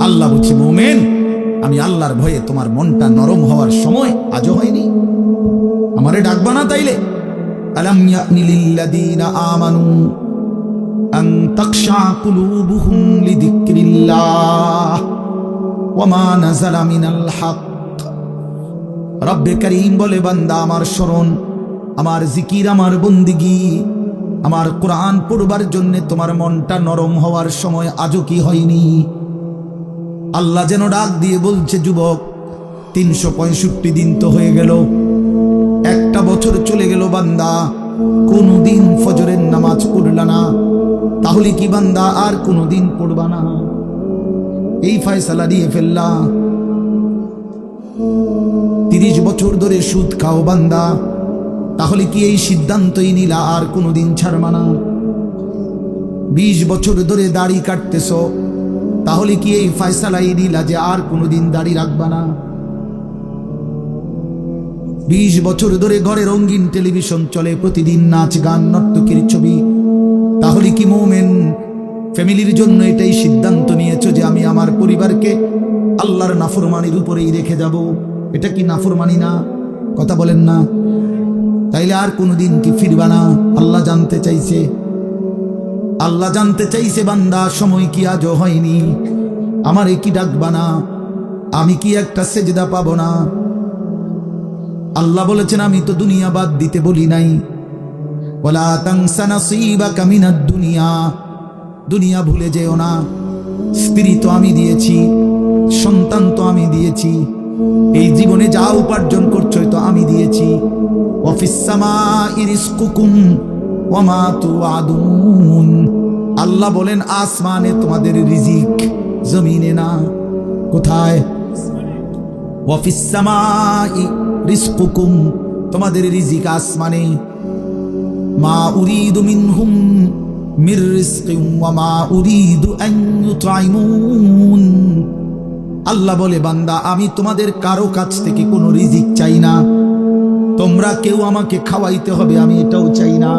আল্লাহ বলছে, মুমিন, আমি আল্লাহর ভয়ে তোমার মনটা নরম হওয়ার সময় আজও হয়নি? আমারে ডাকবা না তাইলে? আলাম ইয়ানি লিল্লাযীনা আমানু আন তাখশা কুলুবুহুম লিযিকরিল্লাহ ওয়া মা নাযালা মিনাল হক। রব্বে করিম বলে, বান্দা আমার স্মরণ, আমার জিকির, আমার বন্দিগি, আমার কোরআন পড়বার জন্য তোমার মনটা নরম হওয়ার সময় আজও কি হয়নি? আল্লাহ যেন ডাক দিয়ে বলছে, যুবক, 365 দিন তো হয়ে গেল, একটা বছর চলে গেল, বান্দা কোনদিন ফজরের নামাজ পড়লা না, তাহলে কি বান্দা আর কোনদিন পড়বা না? এই ফয়সালা দিয়ে ফেললা। 30 বছর ধরে সুদ খাও বান্দা, তাহলে কি এই সিদ্ধান্তই নিলা আর কোনদিন ছাড়বা না? 20 বছর ধরে দাড়ি কাটতেছ, তাহলে কি এই ফয়সালাই নিলা যে আর কোনদিন দাড়ি রাখবা না? 20 বছর ধরে ঘরে রঙিন টেলিভিশন চলে, প্রতিদিন নাচ গান নর্তকীর ছবি, তাহলে কি মুমিন ফ্যামিলির জন্য এটাই সিদ্ধান্ত নিয়েছো যে আমি আমার পরিবারকে আল্লাহর নাফরমানির উপরেই রেখে যাব? এটা কি নাফরমানি না? কথা বলেন না? তাইলে আর কোনদিন কি ফিরবা না? আল্লাহ জানতে চাইছে, আল্লাহ জানতে চাইছে, বান্দা সময় কি আজও হয়নি? আমারে কি ডাকবা না? আমি কি একটা সেজদা পাবো না? আল্লাহ বলেছেন, আমি তো দুনিয়া বাদ দিতে বলি নাই। ওয়ালা তানসা নাসীবাকা মিনাদ দুনিয়া, দুনিয়া ভুলে যেও না। স্ত্রী তো আমি দিয়েছি, সন্তান তো আমি দিয়েছি, এই জীবনে যা উপার্জন করছো তো আমি দিয়েছি। ওয়া ফিস সামাই রিজকুকুম ওয়া মা তুআদুন, আল্লাহ বলেন আসমানে তোমাদের রিজিক, জমিনে না। কোথায়? ওয়া ফিস সামাই রিজকুকুম, তোমাদের রিজিক আসমানে। মা উরিদু মিনহুম মির রিজকিন ওয়া মা উরিদু আন ইউতঈমুন, আল্লাহ বলে, বান্দা আমি তোমাদের কারো কাছ থেকে কোনো রিজিক চাই না, তোমরা কেউ আমাকে খাওয়াইতে হবে আমি এটাও চাই না।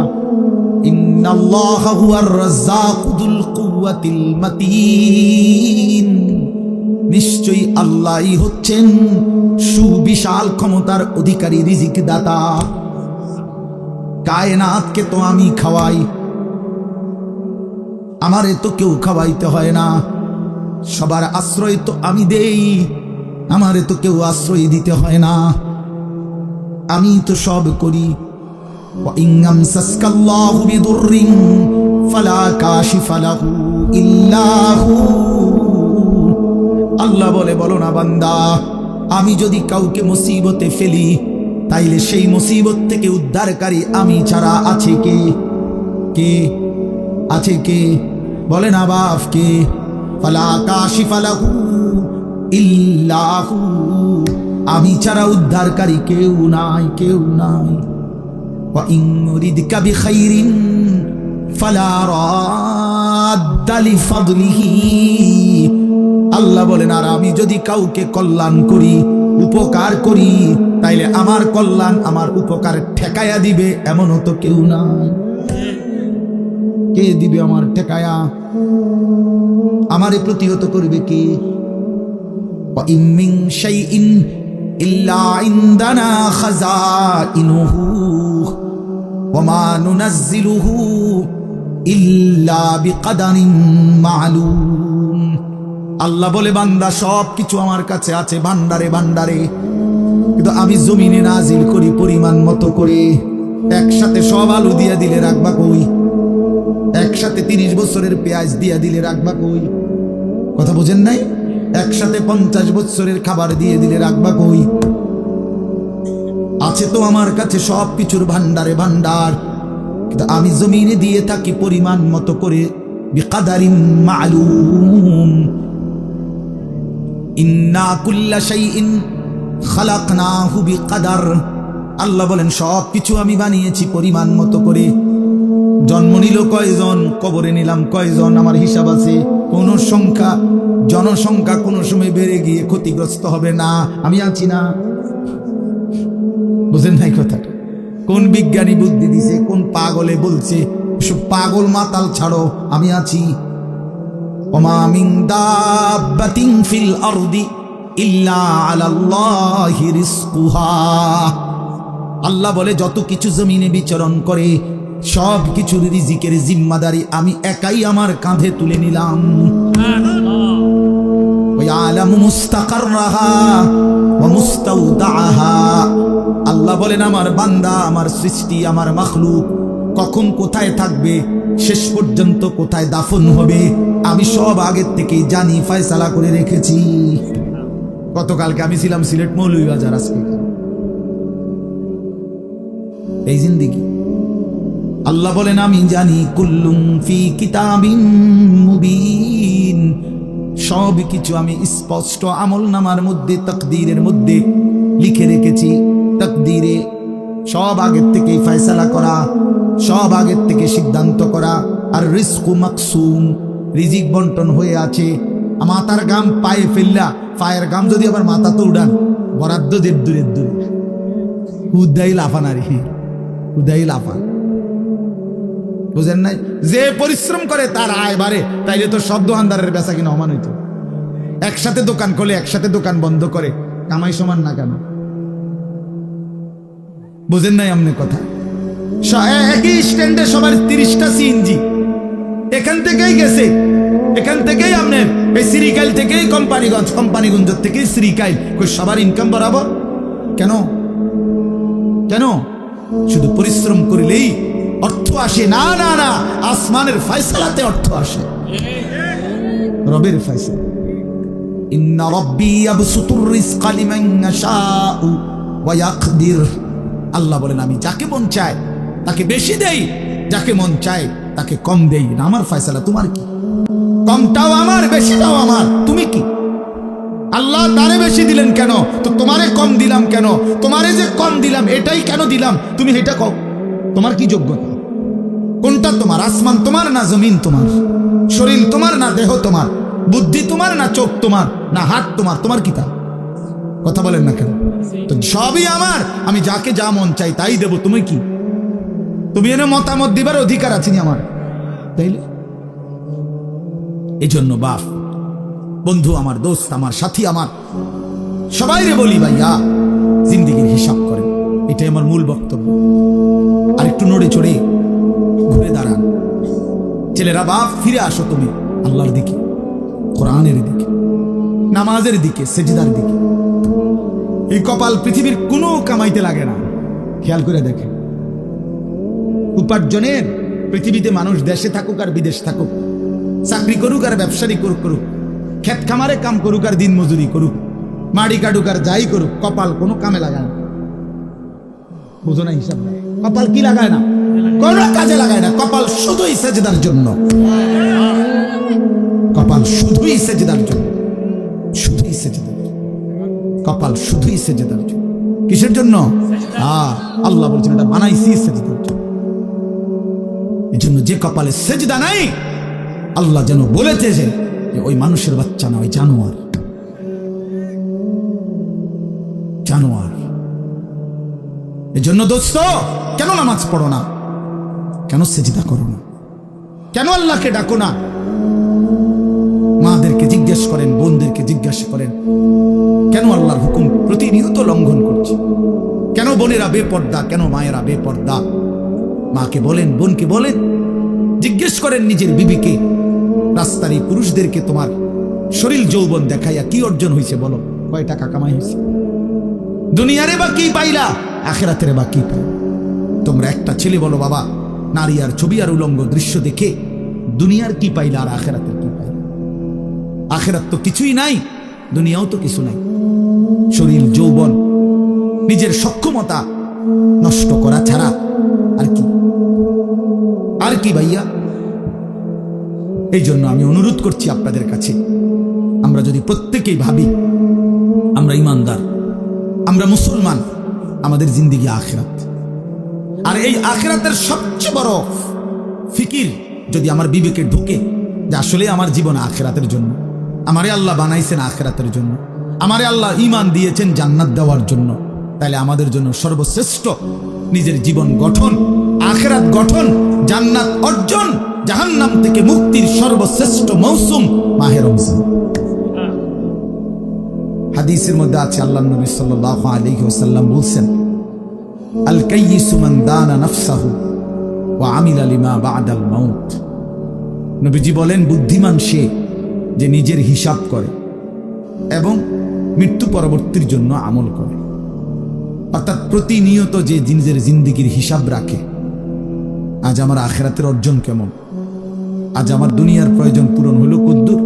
ইন্নাল্লাহা হুয়ার রাজ্জাকু যুল কুওয়াতিল মাতিন, নিশ্চয়ই আল্লাহই হচ্ছেন সুবিশাল ক্ষমতার অধিকারী, রিজিক দাতা। কায়নাতকে তো আমি খাওয়াই, আমারে তো কেউ খাওয়াইতে হয় না। সবার আশ্রয় তো আমি দেই, আমারে তো কেউ আশ্রয় দিতে হয় না, আমি তো সব করি। ওয়া ইন আমসাসকাল্লাহু বিদুররিন ফালা কাশিফা লাহু ইল্লা হু, আল্লাহ বলে, বলো না বান্দা, আমি যদি কাউকে মুসিবতে ফেলি, তাইলে সেই মুসিবত থেকে উদ্ধারকারী আমি ছাড়া আছে কে? কে আছে? কে? বলে না বাপ, কে? ফালা কাশিফা লাহু ইল্লা হু, আমি ছাড়া উদ্ধারকারী কেউ নাই, কেউ নাই। ওয়া ইন ইউরিদকা বিখাইরিন ফালা রাদ্দা লিফাদলিহি, আল্লাহ বলেন, আর আমি যদি কাউকে কল্যাণ করি, উপকার করি, তাইলে আমার কল্যাণ, আমার উপকার ঠেকায়া দিবে এমনও তো কেউ নাই। কে দিবে আমার ঠেকায়া? আমারে প্রতিহত করবে কে? ওয়া ইন মিন শাইইন ইল্লা ইনদানা খাযাইনুহু ওয়া মা নুনাজ্জিলুহু ইল্লা বিকদারিন মা'লুম, আল্লাহ বলে, বান্দা সব কিছু আমার কাছে আছে ভান্ডারে ভান্ডারে, কিন্তু আমি জমিনে নাজিল করি পরিমাণ মতো করে। একসাথে সব আলু দিয়া দিলে রাখবা কই? একসাথে 30 বছরের পেঁয়াজ দিয়া দিলে রাখবা কই? কথা বুঝেন নাই? একসাথে 50 বছরের খাবার দিয়ে দিলে রাখবা কই? আছে তো আমার কাছে সব কিছুর ভান্ডারে ভান্ডার, কিন্তু আমি জমিনে দিয়ে থাকি পরিমাণ মতো করে, বিকদারিন মা'লুম। ইন্না কুল্লা শাইইন খালাকনাহু বিকদার, আল্লাহ বলেন সব কিছু আমি বানিয়েছি পরিমাণ মতো করে। জন্ম নিল কয়জন, কবরে নিলাম কয়জন, আমার হিসাব আছে। কোন সংখ্যা, জনসংখ্যা কোন সময় বেড়ে গিয়ে ক্ষতিগ্রস্ত হবে না, আমি আছি না। বুঝেন নাই কথাটা? কোন বিজ্ঞানী বুদ্ধি দিছে, কোন পাগলে বলছে? সব পাগল মাতাল ছাড়ো, আমি আছি। ওমা মিন দাব্বাতিন ফিল আরদি ইল্লা আলাল্লাহি রিজকুহা। আল্লাহ বলে যত কিছু জমিনে বিচরণ করে সব কিছুর রিজিকের জিম্মাদারি আমি একাই আমার কাঁধে তুলে নিলাম। ওয়ালামু মুস্তাকাররাহা ওয়া মুস্তাউদাহা। আল্লাহ বলেন আমার বান্দা, আমার সৃষ্টি, আমার মাখলুক কখন কোথায় থাকবে, শেষ পর্যন্ত কোথায় দাফন হবে, আমি সব আগের থেকেই জানি, ফয়সালা করে রেখেছি। গতকালকে আমি ছিলাম সিলেট মৌলভীবাজার, আজকে এই জিন্দেগি। আল্লাহ বলেন আমি জানি, কুল্লুম ফি কিতাবিন মুবিন, সব কিছু আমি স্পষ্ট আমলনামার মধ্যে, তাকদীরের মধ্যে লিখে রেখেছি। তাকদীরে সব আগের থেকেই ফয়সালা করা, সব আগের থেকে সিদ্ধান্ত করা। আর রিজকু মাকসুম, রিজিক বন্টন হয়ে আছে। মাথার গাম পায়ে ফেললা, পায়ের গাম যদি আবার মাথা তো উড়ান, বরাদ্দ দের দূরের দূরে, উদাই লাফান। আর উদাই লাফান, বুঝেন নাই? যে পরিশ্রম করে তার আয় বাড়ে, তাইলে তো সব দোকানদারের বেচা কিনা সমান হইতো। একসাথে দোকান খোলে, একসাথে দোকান বন্ধ করে, কামাই সমান না কেন? বুঝেন নাই আমনে কথা? একই স্ট্যান্ডে সবার 30টা সিএনজি, এখান থেকেই গেছে, এখান থেকেই আপনার এই শ্রীকাইল থেকেই কোম্পানিগঞ্জ, কোম্পানিগঞ্জ থেকেই শ্রীকাইল, সবার ইনকাম বরাবর। কেন? কেন? শুধু পরিশ্রম করিলেই অর্থ আসে? না না না, আসমানের ফয়সালাতে অর্থ আসে, রবের ফয়সালা। ইন্না রাব্বী ইয়াবসুতুর রিজকা লিমান ইয়াশাউ ওয়া ইয়াকদির। আল্লাহ বলেন আমি যাকে মন চায় তাকে বেশি দেই, যাকে মন চায় তাকে কম দেই। না আমার ফয়সালা, তোমার কি? কমটাও আমার, বেশিটাও আমার, তুমি কি? আল্লাহ তারে বেশি দিলেন কেন, তো তোমারে কম দিলাম কেন? তোমারে যে কম দিলাম এটাই কেন দিলাম, তুমি এটা কও। তোমার কি যোগ্যতা? কোনটা তোমার? আসমান তোমার না জমিন তোমার? শরীর তোমার না দেহ তোমার? বুদ্ধি তোমার না চোখ তোমার না হাত তোমার? তোমার কি তা? কথা বলেন না কেন? তো সবই আমার, আমি যাকে যা মন চাই তাই দেব। তুমি কি? তুমি এনে মতামত দিবার অধিকার আছে নি আমার? তাইলে এই জন্য বাপ, বন্ধু আমার, দোস্ত আমার, সাথী আমার, সবাই রে বলি ভাইয়া জিন্দেগির হিসাব করেন। এটাই আমার মূল বক্তব্য। আর একটু নড়ে চড়ে ঘুরে দাঁড়ান। ছেলেরা বাপ, ফিরে আসো তুমি আল্লাহর দিকে, কোরআনের দিকে, নামাজের দিকে, সেজদার দিকে। এই কপাল পৃথিবীর কোনো কামাইতে লাগে না। খেয়াল করে দেখেন, উপার্জনের পৃথিবীতে মানুষ দেশে থাকুক আর বিদেশ থাকুক, চাকরি করুক আর ব্যবসায়ী করুক, ক্ষেত খামারে কাম করুক আর দিন মজুরি করুক, মাড়ি কাটুক আর যাই করুক, কপাল কোনো কামে লাগায় না। বুঝো না হিসাব? কপাল কি লাগায় না? কোন কাজে লাগায় না। কপাল শুধুই সেজদার জন্য, কপাল শুধুই সেজদার জন্য, শুধুই সেজদার। কপাল শুধুই সেজদার জন্য। কিসের জন্য? আল্লাহ বলছেন এটা বানাইছি সেজদার জন্য। এই জন্য যে কপালে সেজদা নাই, আল্লাহ যেন বলেছে যে ওই মানুষের বাচ্চা না, ওই জানোয়ার। জানোয়ার। এই জন্য দোস্ত, কেন নামাজ পড়ো না? কেন সেজদা করো না? কেন আল্লাহকে ডাকো না? মাদেরকে জিজ্ঞেস করেন, বোনদেরকে জিজ্ঞাসা করেন, কেন আল্লাহর হুকুম প্রতিনিয়ত লঙ্ঘন করছে? কেন বোনেরা বেপর্দা? কেন মায়েরা বেপর্দা? মাকে বলেন, বোনকে বলেন, জিজ্ঞেস করেন নিজের বিবিকে। রাস্তার এই পুরুষদেরকে তোমার শরীর যৌবন দেখাইয়া কি অর্জন হয়েছে বলো? কয় টাকা কামাই হয়েছে? দুনিয়ারে বা কি পাইলা, আখিরাতের বা কি পাই? তোমরা একটা ছেলে বলো বাবা, নারী আর ছবি আর উলঙ্গ দৃশ্য দেখে দুনিয়ার কি পাইলা আর আখিরাতের কি পাইলা? আখিরাত তো কিছুই নাই, দুনিয়াও তো কিছু নাই। শরীর যৌবন, নিজের সক্ষমতা নষ্ট করা ছাড়া আর কি? আর কি ভাইয়া? এই জন্য আমি অনুরোধ করছি আপনাদের কাছে, আমরা যদি প্রত্যেকেই ভাবি আমরা ইমানদার, আমরা মুসলমান, আমাদের জিন্দেগি আখিরাত, আর এই আখিরাতের সবচেয়ে বড় ফিকির যদি আমার বিবেকে ঢুকে যে আসলে আমার জীবন আখিরাতের জন্য, আমারে আল্লাহ বানাইছেন আখিরাতের জন্য, আমারে আল্লাহ ঈমান দিয়েছেন জান্নাত দেওয়ার জন্য, তাহলে আমাদের জন্য সর্বশ্রেষ্ঠ নিজের জীবন গঠন আখিরাত গঠন, জান্নাত অর্জন, জাহান্নাম থেকে মুক্তির সর্বশ্রেষ্ঠ মৌসুম মাহে রমজান। হাদিসের মধ্যে আছে আল্লাহর নবী সাল্লাল্লাহু আলাইহি ওয়াসাল্লাম বলেন, আল কাইয়িসু মান দানা নাফসাহু ওয়া আমিলা লিমা বা'দাল মাউত। নবীজি বলেন, বুদ্ধিমান সে যে নিজের হিসাব করে এবং মৃত্যু পরবর্তীর জন্য আমল করে। অর্থাৎ প্রতিনিয়ত যে নিজের জিন্দেগির হিসাব রাখে, আজ আমার আখিরাতের অর্জন কেমন, আজ আমার দুনিয়ার প্রয়োজন পূরণ হলো কদ্দুর,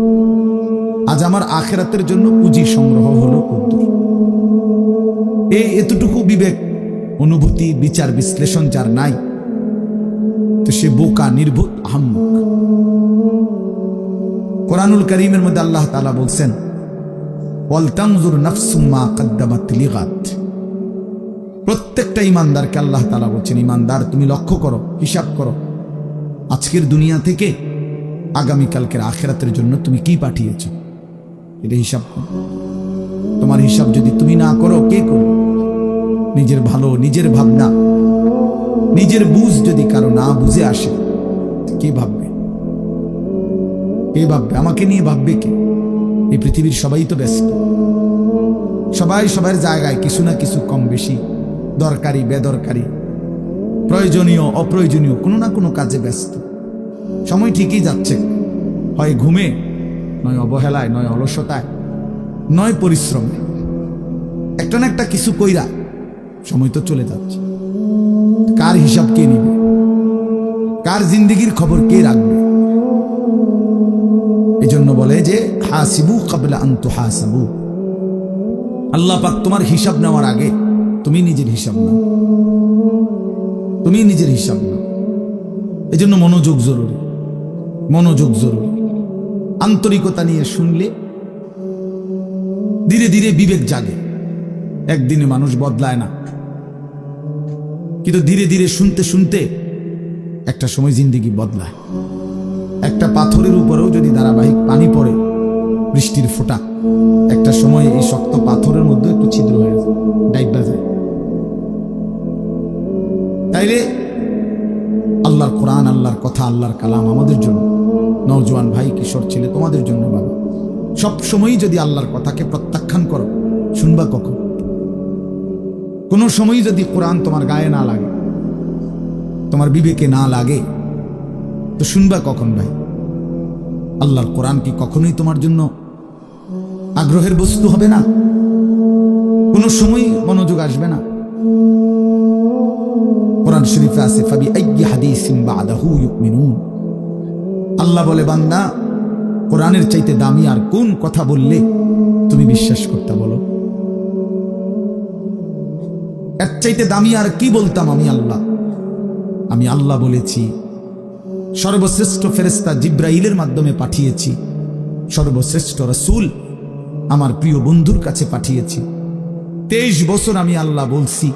আজ আমার আখিরাতের জন্য পুঁজি সংগ্রহ হলো কদ্দুর। এতটুকু বিবেক, অনুভূতি, বিচার বিশ্লেষণ যার নাই, তো সে বোকা, নির্বোধ, আহাম্মক। কোরআনুল কারীমের মধ্যে আল্লাহ তাআলা বলছেন, ওয়াল তানজুর নাফসুম মা কদ্দামাত লিগাদ। প্রত্যেকটা ইমানদারকে আল্লাহ তাআলা বলছেন, ইমানদার তুমি লক্ষ্য করো, হিসাব করো, আজকের দুনিয়া থেকে আগামীকালকের আখিরাতের জন্য তুমি কি পাঠিয়েছো, এটা হিসাব করো। তোমার হিসাব যদি তুমি না করো, কে করবে? নিজের ভালো, নিজের ভাবনা, নিজের বুঝ যদি কারো না বুঝে আসে, কে ভাববে? কে ভাববে? আমাকে নিয়ে ভাববে কে? এই পৃথিবীর সবাই তো ব্যস্ত, সবাই সবার জায়গায় কিছু না কিছু কম বেশি, দরকারি বেদরকারি, প্রয়োজনীয় অপ্রয়োজনীয় কোনো না কোনো কাজে ব্যস্ত। সময় ঠিকই যাচ্ছে, হয় ঘুমে, নয় অবহেলায়, নয় অলসতায়, নয় পরিশ্রমে, একটা না একটা কিছু কইরা সময় তো চলে যাচ্ছে। কার হিসাব কে নিবে? কার জিন্দেগির খবর কে রাখবে? এজন্য বলে যে হাসিবু ক্বাবলা আন তুহাসাবু। আল্লাহ পাক তোমার হিসাব নেওয়ার আগে তুমি নিজের হিসাব নাও, তুমি নিজের হিসাব নাও। এজন্য মনোযোগ জরুরি, মনোযোগ জরুরি। আন্তরিকতা নিয়ে শুনলে ধীরে ধীরে বিবেক জাগে। একদিনে মানুষ বদলায় না, কিন্তু ধীরে ধীরে শুনতে শুনতে একটা সময় জিন্দেগি বদলায়। একটা পাথরের উপরেও যদি ধারাবাহিক পানি পড়ে, বৃষ্টির ফোঁটা, একটা সময় এই শক্ত পাথরের মধ্যে একটু ছিদ্র হয়ে যায়, ডাইবা যায়। তাইলে আল্লাহর কোরআন, আল্লাহর কথা, আল্লাহর কালাম আমাদের জন্য, নওজোয়ান ভাই, কিশোর ছেলে, তোমাদের জন্য বাবা, সব সময়ই যদি আল্লাহর কথাকে প্রত্যাখ্যান করো, শুনবা কখন? কোন সময় যদি কোরআন তোমার গায়ে না লাগে, তোমার বিবেকে না লাগে, তো শুনবা কখন ভাই? আল্লাহর কোরআন কি কখনোই তোমার জন্য আগ্রহের বস্তু হবে না? কোন সময় মনোযোগ আসবে না? কোরআন শরীফে আছে, ফাবি আইয়ি হাদিসিন বাদাহু ইউমিনুন। আল্লাহ বলে, বান্দা, কোরআনের চাইতে দামি আর কোন কথা বললে তুমি বিশ্বাস করতে? বলো, এর চাইতে দামি আর কি বলতাম আমি আল্লাহ? আমি আল্লাহ বলেছি, সর্বশ্রেষ্ঠ ফেরেশতা জিব্রাইলের মাধ্যমে পাঠিয়েছি, সর্বশ্রেষ্ঠ রাসূল আমার প্রিয় বন্ধুর কাছে পাঠিয়েছি। 23 বছর আমি আল্লাহ বলছি,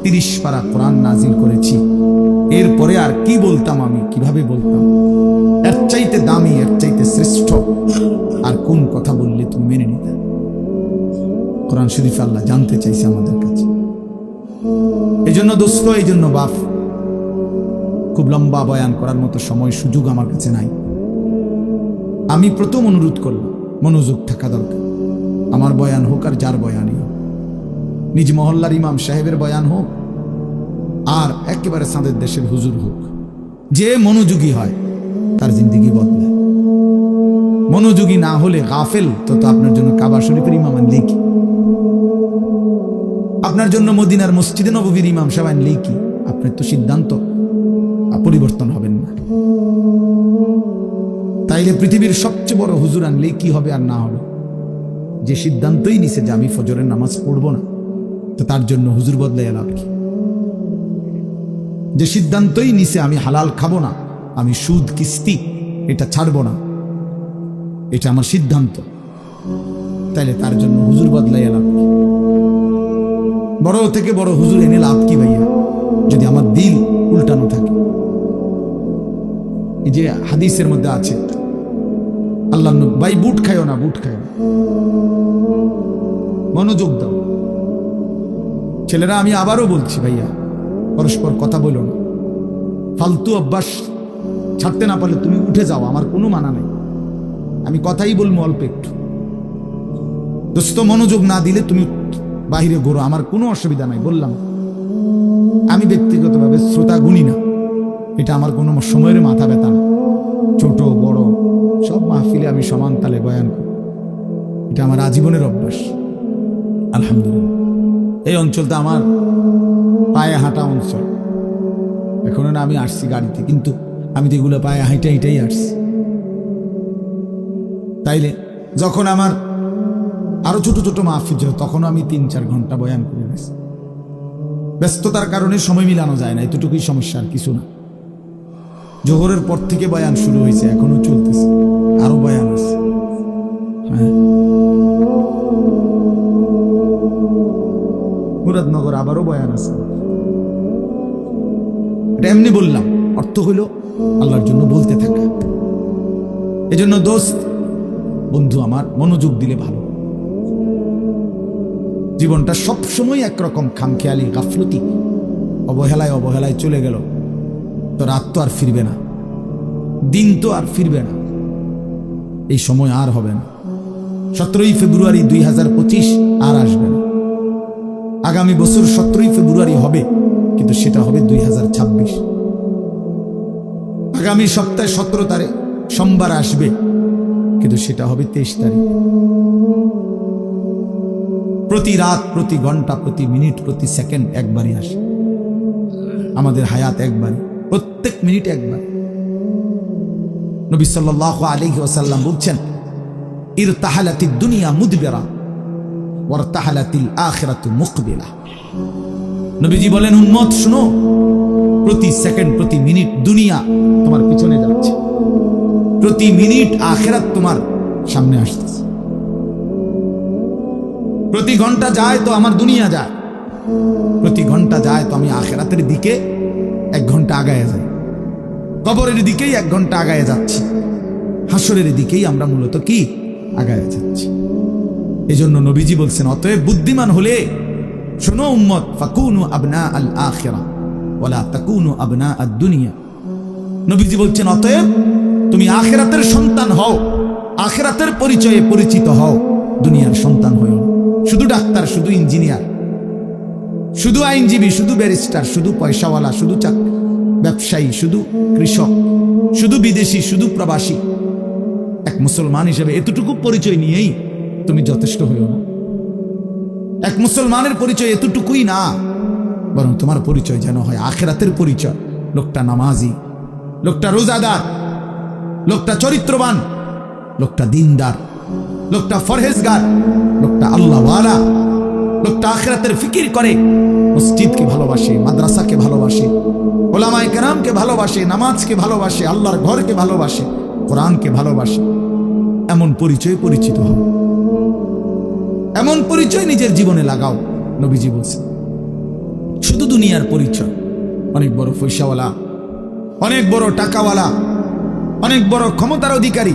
30 পারা কোরআন নাজিল করেছি। এরপরে আর কি বলতাম আমি? কিভাবে বলতাম? এর চাইতে দামি, এর চাইতে শ্রেষ্ঠ আর কোন কথা বললে তুমি মেনে নিতে? কোরআন শরীফ আল্লাহ জানতে চাইছে আমাদের কাছে। এই জন্য দোস্ত, এই জন্য বাপ, খুব লম্বা বয়ান করার মতো সময় সুযোগ আমার কাছে নাই। আমি প্রথম অনুরোধ করলাম, মনোযোগ থাকা দরকার। আমার বয়ান হোক আর যার বয়ানই হোক, নিজ মহল্লার ইমাম সাহেবের বয়ান হোক আর একেবারে সাদের দেশের হুজুর হোক, যে মনোযোগী হয় তার জিন্দেগি বদলায়। মনোযোগী না হলে গাফেল, তো আপনার জন্য কাবা শরীফের ইমাম আনলেই কি? আপনার জন্য মদিনার মসজিদে নববীর ইমাম সাহেব আনলেই কি? আপনার তো সিদ্ধান্ত পরিবর্তন হবেন না। তাইলে পৃথিবীর সবচেয়ে বড় হুজুর আনলেই কি হবে আর না হবে? যে সিদ্ধান্তই নিছে যে আমি ফজরের নামাজ পড়বো না, তো তার জন্য হুজুর বদলাইয়া লাভ কি? যে সিদ্ধান্তই নিছে আমি হালাল খাবো না, আমি সুদ কিস্তি এটা ছাড়বো না, এটা আমার সিদ্ধান্ত, তাইলে তার জন্য হুজুর বদলাইয়া লাভ কি? বড় থেকে বড় হুজুর এনে লাভ কি ভাইয়া, যদি আমার দিল উল্টানো থাকে? এই যে হাদিসের মধ্যে আছে, আল্লাহ ভাই বুট খাইও না, বুট খাইও না, মনোযোগ দাও। ছেলেরা, আমি আবারও বলছি ভাইয়া, পরস্পর কথা বলো না। ফালতু অভ্যাস ছাড়তে না পারলে তুমি উঠে যাও, আমার কোনো মানা নেই। আমি কথাই বলবো অল্প একটু। দোস্ত, মনোযোগ না দিলে তুমি বাহিরে ঘোরো, আমার কোনো অসুবিধা নাই। বললাম আমি ব্যক্তিগতভাবে শ্রোতা গুনি না, এটা আমার কোনো সময়ের মাথা ব্যথা না। ছোট বড় সব মাহফিলে আমি সমান তালে বয়ান করি, এটা আমার আজীবনের অভ্যাস। আলহামদুলিল্লাহ, এই অঞ্চলটা আমার পায়ে হাঁটা অঞ্চল। এখন না আমি আসছি গাড়িতে, কিন্তু আমি তো এগুলো পায়ে হাঁটাই আসছি। তাইলে যখন আমার আরো ছোট ছোট মাহফিল ছিল, তখন আমি 3-4 ঘন্টা বয়ান করে গেছি। ব্যস্ততার কারণে সময় মিলানো যায় না, এতটুকুই সমস্যা, আর কিছু না। জোহরের পর থেকে বয়ান শুরু হয়েছে, এখনো চলতেছে, আরো বয়ান আছে। হ্যাঁ, মুরাদনগর আবারও বয়ান আছে। এটা এমনি বললাম, অর্থ হইল আল্লাহর জন্য বলতে থাকা। এজন্য দোস্ত, বন্ধু আমার, মনোযোগ দিলে ভালো। জীবনটা সবসময় একরকম খামখেয়ালি, গাফলতি, অবহেলায় চলে গেল, তো রাত তো আর ফিরবে না, দিন তো আর ফিরবে না, এই সময় আর হবে না। 17ই ফেব্রুয়ারি 2025 আর আসবে না। আগামী বছর 17ই ফেব্রুয়ারি হবে, কিন্তু সেটা হবে 2026। আগামী সপ্তাহে 17 তারিখ সোমবার আসবে, কিন্তু সেটা হবে 23 তারিখ। প্রতি রাত, প্রতি ঘন্টা, প্রতি মিনিট, প্রতি সেকেন্ড একবারই আসে। আমাদের হায়াত একবারই, প্রত্যেক মিনিট একবার। নবী সাল্লাল্লাহু আলাইহি ওয়াসাল্লাম বলছেন, ইরতাহালাতিদ দুনিয়া মুদবিরা ওয়ারতাহালাতিল আখিরাতু মুকবিলা। নবীজি বলেন, উম্মত শুনো, প্রতি সেকেন্ড, প্রতি মিনিট দুনিয়া তোমার পিছনে যাচ্ছে, প্রতি মিনিট আখিরাত তোমার সামনে আসতেছে। প্রতি ঘন্টা যায় তো আমার দুনিয়া যায়, প্রতি ঘন্টা যায় তো আমি আখিরাতের দিকে 1 ঘন্টা আগায় যাই, কবরের দিকেই 1 ঘন্টা আগায় যাচ্ছি, হাসরের দিকেই আমরা মূলত কি আগায় যাচ্ছি। এজন্য নবীজি বলছেন, অতএব বুদ্ধিমান হলে শোনো উম্মত, ফাকুনু আবনা আল আখিরা ওয়ালা তাকুনু আবনা আদ দুনিয়া। নবীজি বলছেন, অতএব তুমি আখিরাতের সন্তান হও, আখিরাতের পরিচয়ে পরিচিত হও, দুনিয়ার সন্তান হও। শুধু ডাক্তার, শুধু ইঞ্জিনিয়ার, শুধু আইনজীবী, শুধু ব্যারিস্টার, শুধু পয়সাওয়ালা, শুধু ব্যবসায়ী, শুধু কৃষক, শুধু বিদেশি, শুধু প্রবাসী, এক মুসলমান হিসেবে এতটুকু পরিচয় নিয়েই তুমি যথেষ্ট হইও না। এক মুসলমানের পরিচয় এতটুকুই না, বরং তোমার পরিচয় যেন হয় আখিরাতের পরিচয়। লোকটা নামাজি, লোকটা রোজাদার, লোকটা চরিত্রবান, লোকটা দিনদার, লোকটা ফরহেজগার, লোকটা আল্লাহওয়ালা, লোকটা আখিরাতের ফিকির করে, মসজিদকে ভালোবাসে, মাদ্রাসাকে ভালোবাসে, ওলামায়ে কেরামকে ভালোবাসে, নামাজকে ভালোবাসে, আল্লাহর ঘরকে ভালোবাসে, কোরআনকে ভালোবাসে। এমন পরিচয় পরিচিত হও, এমন পরিচয় নিজের জীবনে লাগাও। নবীজি বলছেন, শুধু দুনিয়ার পরিচয়, অনেক বড় পয়সাওয়ালা, অনেক বড় টাকাওয়ালা, অনেক বড় ক্ষমতার অধিকারী,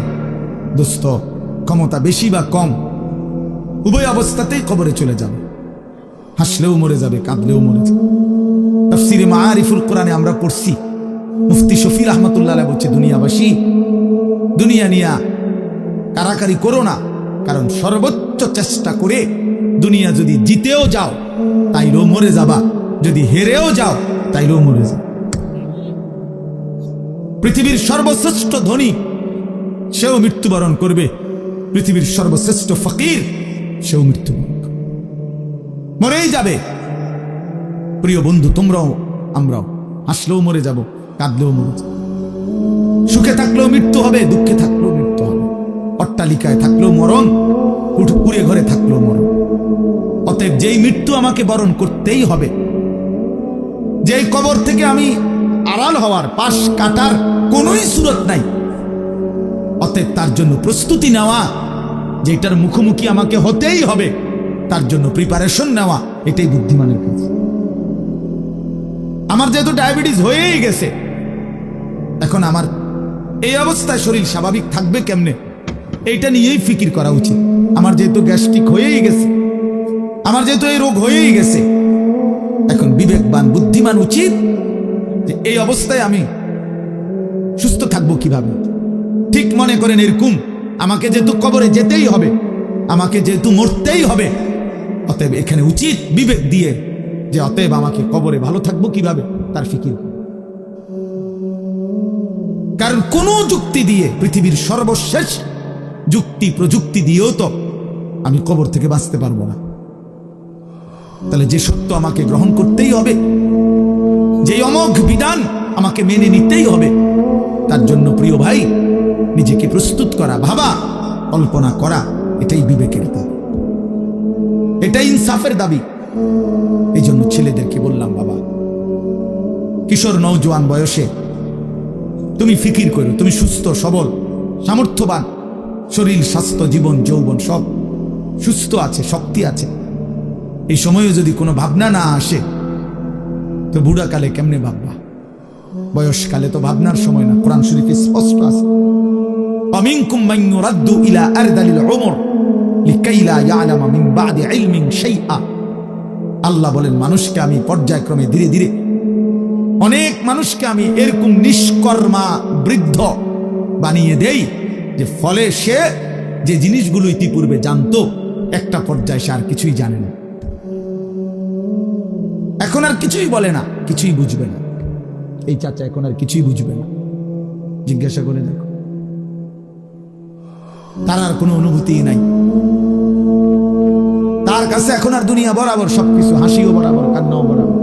দোস্ত ক্ষমতা বেশি বা কম উভয় অবস্থাতেই কবরে চলে যাবে, হাসলেও মরে যাবে, কাঁদলেও মরে যাবে। তাফসীরে মাআরিফুল কোরআনে আমরা পড়ছি, মুফতি শফি রাহমাতুল্লাহ আলাইহি বলছে, দুনিয়াবাসী, দুনিয়া নিয়া কারাকারি করো না, কারণ সর্বোচ্চ চেষ্টা করে দুনিয়া যদি জিতেও যাও তাইলেও মরে যাবা, যদি হেরেও যাও তাইলেও মরে যাও। পৃথিবীর সর্বশ্রেষ্ঠ ধনী সেও মৃত্যুবরণ করবে, পৃথিবীর সর্বশ্রেষ্ঠ ফকির সেও মৃত্যুবরণ করবে, মরেই যাবে। প্রিয় বন্ধু, তোমরাও আমরাও হাসলেও মরে যাব, কাঁদলেও মরে যাব, সুখে থাকলেও মৃত্যু হবে, দুঃখে থাকলেও মৃত্যু হবে, অট্টালিকায় থাকলেও মরণ, কুড়ে ঘরে থাকলেও মরণ। অতএব যেই মৃত্যু আমাকে বরণ করতেই হবে, যেই কবর থেকে আমি আড়াল হওয়ার, পাশ কাটার কোনোই সুরত নাই, অতএব তার জন্য প্রস্তুতি নেওয়া, যেটার মুখোমুখি আমাকে হতেই হবে, তার জন্য প্রিপারেশন নেওয়া, এটাই বুদ্ধিমানের কাজ। আমার যেহেতু ডায়াবেটিস হয়েই গেছে, এখন আমার এই অবস্থায় শরীর স্বাভাবিক থাকবে কেমনে, এইটা নিয়েই ফিকির করা উচিত। আমার যেহেতু গ্যাস্ট্রিক হয়েই গেছে, আমার যেহেতু এই রোগ হয়েই গেছে, এখন বিবেকবান বুদ্ধিমান উচিত যে এই অবস্থায় আমি সুস্থ থাকবো কিভাবে। ঠিক মনে করেন এরকম, আমাকে যেহেতু কবরে যেতেই হবে, আমাকে যেহেতু মরতেই হবে, অতএব এখানে উচিত বিবেক দিয়ে যে অতএব আমাকে কবরে ভালো থাকবো কিভাবে তার ফিকির। কারণ কোন যুক্তি দিয়ে, পৃথিবীর সর্বশেষ যুক্তি প্রযুক্তি দিয়েও তো আমি কবর থেকে বাঁচতে পারবো না। তাহলে যে সত্য আমাকে গ্রহণ করতেই হবে, যে অমোঘ বিধান আমাকে মেনে নিতেই হবে, তার জন্য প্রিয় ভাই নিজেকে প্রস্তুত করা, ভাবা, কল্পনা করা, এটাই বিবেকের দাবি, এটাই ইনসাফের দাবি। এই জন্য ছেলেদেরকে বললাম, বাবা, কিশোর নওজোয়ান বয়সে তুমি ফিকির করো, তুমি সুস্থ সবল সামর্থ্যবান, শরীর স্বাস্থ্য জীবন যৌবন সব সুস্থ আছে, শক্তি আছে। এই সময়ে যদি কোনো ভাবনা না আসে তো বুড়াকালে কেমনে ভাববা? বয়সকালে তো ভাবনার সময় না। কোরআন শরীফে স্পষ্ট আছে, আমিনকুম মান ইউরাদ্দু ইলা আরদালিল উমর লিকাই লা ইয়ালামা মিন বাদি ইলমিন শাইআ। আল্লাহ বলেন, মানুষকে আমি পর্যায়ক্রমে ধীরে ধীরে, অনেক মানুষকে আমি এরকম নিষ্কর্মা বৃদ্ধ বানিয়ে দেই যে ফলে সে যে জিনিসগুলো ইতিপূর্বে জানতো, একটা পর্যায়ে সে আর কিছুই জানে না, এখন আর কিছুই বলে না, কিছুই বুঝবে না। এই চাচা এখন আর কিছুই বুঝবে না, জিজ্ঞাসা করে দেখো, তার আর কোনো অনুভূতি নাই। তার কাছে এখন আর দুনিয়া বরাবর, সবকিছু, হাসিও বরাবর, কান্নাও বরাবর,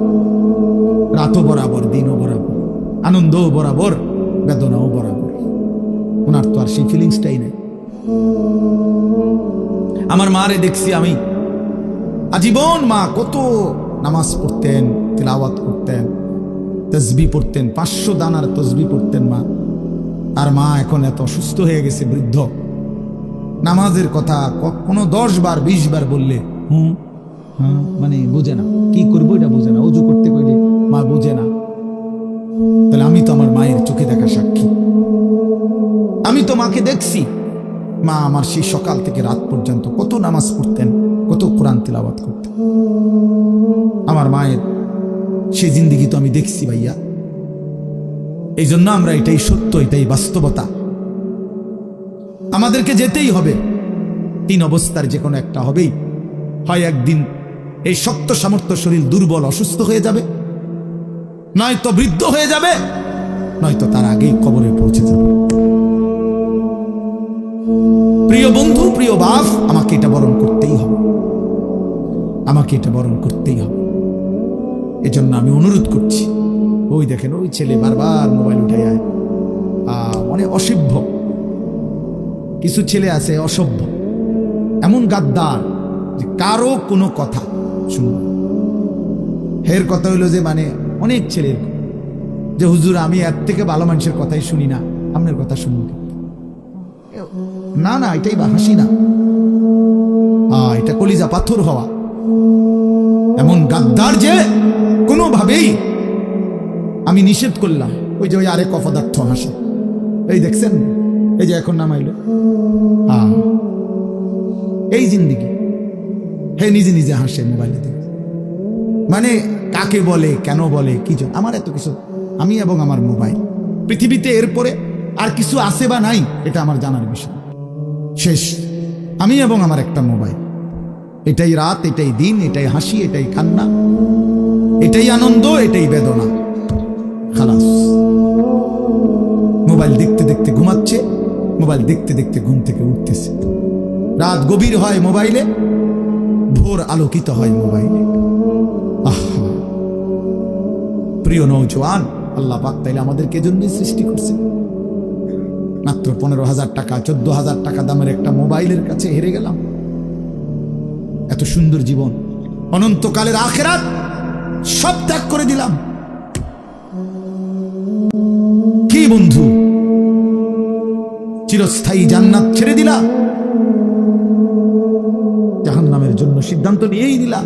রাতও বরাবর, দিনও বরাবর, আনন্দও বরাবর, বেদনাও বরাবর। ওনার তো আর সেই ফিলিংসটাই নেই। আমার মারে দেখছি আমি, আজীবন মা কত নামাজ পড়তেন, তিলাওয়াত করতেন, তসবিহ পড়তেন, 500 দানার তসবিহ পড়তেন মা। আর মা এখন এত অসুস্থ হয়ে গেছে, বৃদ্ধ, নামাজের কথা কোনো 10 বার 20 বার বললে মানে বুঝে না, কি করবো এটা বুঝে না, অজু করতে কইলে মা বুঝে না। তাহলে আমি তো আমার মায়ের চোখে দেখা সাক্ষী, আমি তো মাকে দেখছি। মা আমার সেই সকাল থেকে রাত পর্যন্ত কত নামাজ পড়তেন, কত কোরআন তিলাওয়াত করতেন। আমার মায়ের সেই জিন্দেগি তো আমি দেখছি ভাইয়া। এই জন্য আমরা, এটাই সত্য, এটাই বাস্তবতা, আমাদেরকে যেতেই হবে। 3 অবস্থার যে কোনো একটা হবেই। হয় একদিন এই শক্ত সামর্থ্য শরীর দুর্বল অসুস্থ হয়ে যাবে, নয়তো বৃদ্ধ হয়ে যাবে, নয়তো তার আগেই কবরে পৌঁছে যাবে। প্রিয় বন্ধু, প্রিয় বাপ, আমাকে এটা বরণ করতেই হবে, আমাকে এটা বরণ করতেই হবে। এজন্য আমি অনুরোধ করছি, ওই দেখেন ওই ছেলে বারবার মোবাইল উঠাই আয়, অনেক অসভ্য কিছু ছেলে আছে, অসভ্য, এমন গাদ্দার যে কারো কোনো কথা শুনব। এর কথা হইলো যে মানে অনেক ছেলের যে হুজুর আমি এর থেকে ভালো মানুষের কথাই শুনি না, আপনার কথা শুনব না। না, এটাই হাসি না, এটা কলিজা পাথর হওয়া। এমন গাদ্দার যে কোনোভাবেই আমি নিষেধ করলাম। ওই যে ওই আরেক অপদার্থ হাসে, এই দেখছেন, এই যে এখন নামাইল, এই জিন্দিগি, হে নিজে নিজে হাসে মোবাইলে দেখে। মানে কাকে বলে, কেন বলে, কি জন্য, আমার এত কিছু, আমি এবং আমার মোবাইল, পৃথিবীতে এরপরে আর কিছু আছে বা নাই এটা আমার জানার বিষয়। শেষ, আমি এবং আমার একটা মোবাইল, এটাই রাত, এটাই দিন, এটাই হাসি, এটাই কান্না, এটাই আনন্দ, এটাই বেদনা, খালাস। মোবাইল দেখতে দেখতে ঘুমাচ্ছে, মোবাইল দেখতে দেখতে ঘুম থেকে উঠতেছে, রাত গভীর হয় মোবাইলে, ভোর আলোকিত হয় মোবাইলে। প্রিয় নওজোয়ান, আল্লাহ পাক তাইলে আমাদেরকে জন্যই সৃষ্টি করছে। মাত্র 15,000 টাকা 14,000 টাকা দামের একটা মোবাইলের কাছে হেরে গেলাম। এত সুন্দর জীবন, অনন্তকালের আখিরাত সব ত্যাগ করে দিলাম। কি বন্ধু, চিরস্থায়ী জান্নাত ছেড়ে দিলা, জাহান্নামের জন্য সিদ্ধান্ত নিয়েই দিলা।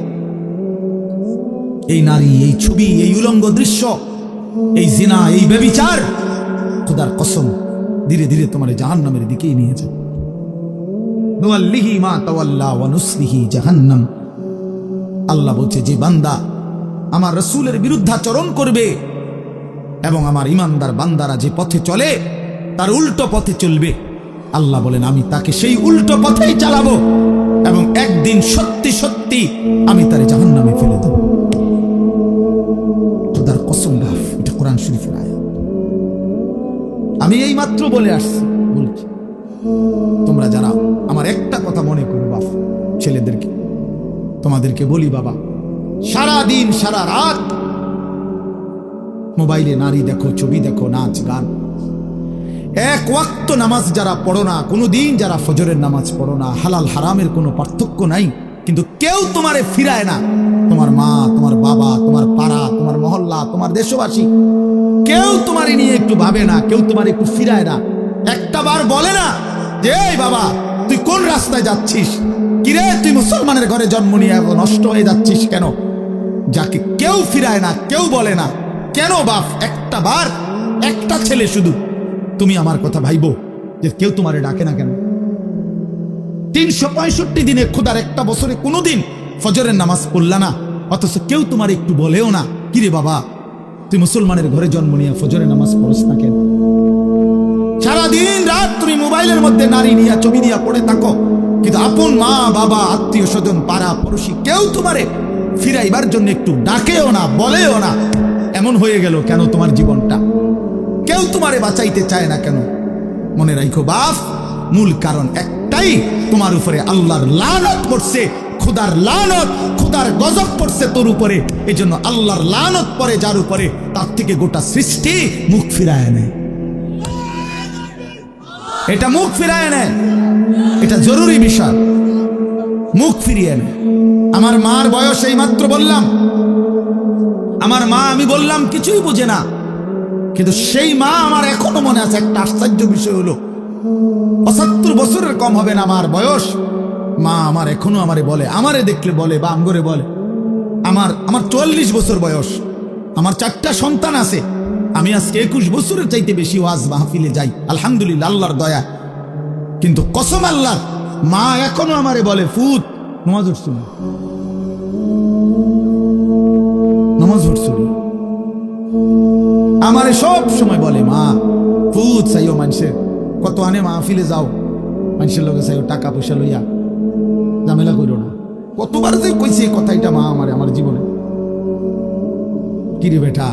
এই নারী, এই ছবি, এই উলঙ্গ দৃশ্য, এই জিনা, এই ব্যভিচার, খোদার কসম ধীরে ধীরে তোমার জাহান্নামের দিকেই নিয়ে যাবে। নুআল্লিহি মা তাওয়াল্লা ওয়া নুসলিহি জাহান্নাম। আল্লাহ বলছে, যে বান্দা আমার রাসূলের বিরুদ্ধাচরণ করবে এবং আমার ইমানদার বান্দারা যে পথে চলে তার উল্টো পথে চলবে। আল্লাহ বলেন আমি তাকে সেই উল্টো পথেই চালাবো এবং একদিন সত্যি সত্যি আমি তারে জাহান্নামে ফেলে দেব। খোদার কসম গাফ, এটা কোরআন শরীফের আয়াত। আমি এই মাত্র বলে আসছি, বলছি তোমরা যারা আমার একটা কথা মনে করো বাপ, ছেলেদেরকে তোমাদেরকে বলি বাবা, সারা দিন সারা রাত মোবাইলে নারী দেখো, ছবি দেখো, নাচ গান, এক ওয়াক্ত নামাজ যারা পড়ো না, কোনোদিন যারা ফজরের নামাজ পড়ো না, হালাল হারামের কোনো পার্থক্য নাই, কিন্তু কেউ তোমারে ফিরায় না। তোমার মা, তোমার বাবা, তোমার পাড়া, তোমার মহল্লা, তোমার দেশবাসী, কেউ তোমারে নিয়ে একটু ভাবে না, কেউ তোমার একটু ফিরায় না। একটা বার বলে না যে এই বাবা তুই কোন রাস্তায় যাচ্ছিস, কিরে তুই মুসলমানের ঘরে জন্ম নিয়ে নষ্ট হয়ে যাচ্ছিস কেন? যাকে কেউ ফিরায় না, কেউ বলে না, কেন বাপ? একটা বার, একটা ছেলে শুধু তুমি আমার কথা ভাইবো যে কেউ তোমারে ডাকে না কেন? 365 দিনে খোদার একটা বছরে কোনোদিন ফজরের নামাজ পড়লা না, অথচ কেউ তোমার একটু বলেও না কিরে বাবা তুই মুসলমানের ঘরে জন্ম নিয়ে ফজরের নামাজ পড়ছ না কেন? সারাদিন রাত তুমি মোবাইলের মধ্যে নারী নিয়ে, ছবি নিয়ে পড়ে থাকো, কিন্তু আপন মা বাবা, আত্মীয় স্বজন, পাড়া পড়োশি কেউ তোমারে ফিরাইবার জন্য একটু ডাকেও না, বলেও না। এমন হয়ে গেল কেন তোমার জীবনটা? কেউ তোমারে বাঁচাইতে চায় না কেন? মনে রাখো বাপ, মূল কারণ একটাই, তোমার উপরে আল্লাহর লানত পড়ছে, খোদার লানত, খোদার গজব পড়ছে তোর উপরে। এই জন্য আল্লাহর লানত পড়ে যার উপরে, তার থেকে গোটা সৃষ্টি মুখ ফিরায় নেয়। এটা মুখ ফিরায় নেয়, এটা জরুরি বিষয়, মুখ ফিরিয়ে নেয়। আমার মার বয়স এই মাত্র বললাম, আমার মা আমি বললাম কিছুই বুঝে না, কিন্তু সেই মা আমার এখনো মনে আছে। একটা আশ্চর্য বিষয় হলো 75 বছরের কম হবে না আমার বয়স, মা আমার এখনো আমারে বলে, আমারে দেখলে বলে বা আমগরে বলে, আমার 44 বছর বয়স, আমার 4টা সন্তান আছে, আমি আজকে 21 বছরের চাইতে বেশি ওয়াজ মাহফিলে যাই, আলহামদুলিল্লাহ আল্লাহর দয়া। কিন্তু কসম আল্লাহ, মা এখনো আমারে বলে ফুত নামাজ পড়ছো না, নামাজ পড়ছো না। আমারে সব সময় বলে মা ফুত চাইও, মানুষের কত আনে মাহফিলে যাও, মানুষের লোকে চাইও টাকা পয়সা লইয়া, ঝামেলা করো না। কতবার যে কইছে এই কথাটা মা আমারে আমার জীবনে। কিরে বেটা,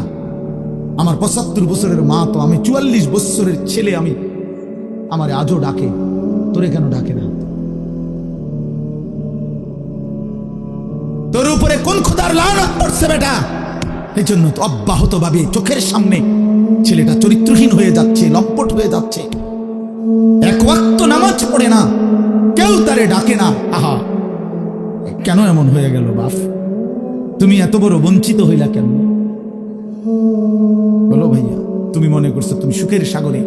আমার 75 বছরের মা তো, আমি 44 বছরের ছেলে, আমি আমারে আজও ডাকে, তোরে কেন ডাকে না? তোর উপরে কোন খোদার লানত পড়ছে বেটা? এই জন্য তো অব্যাহত ভাবে চোখের সামনে ছেলেটা চরিত্রহীন হয়ে যাচ্ছে, লম্পট হয়ে যাচ্ছে, এক ওয়াক্ত নামাজ পড়ে না, কেউ তারে ডাকে না। আহা, কেন এমন হয়ে গেল বাপ? তুমি এত বড় বঞ্চিত হইলা কেন? বলো ভাইয়া, তুমি মনে করছো তুমি সুখের সাগরে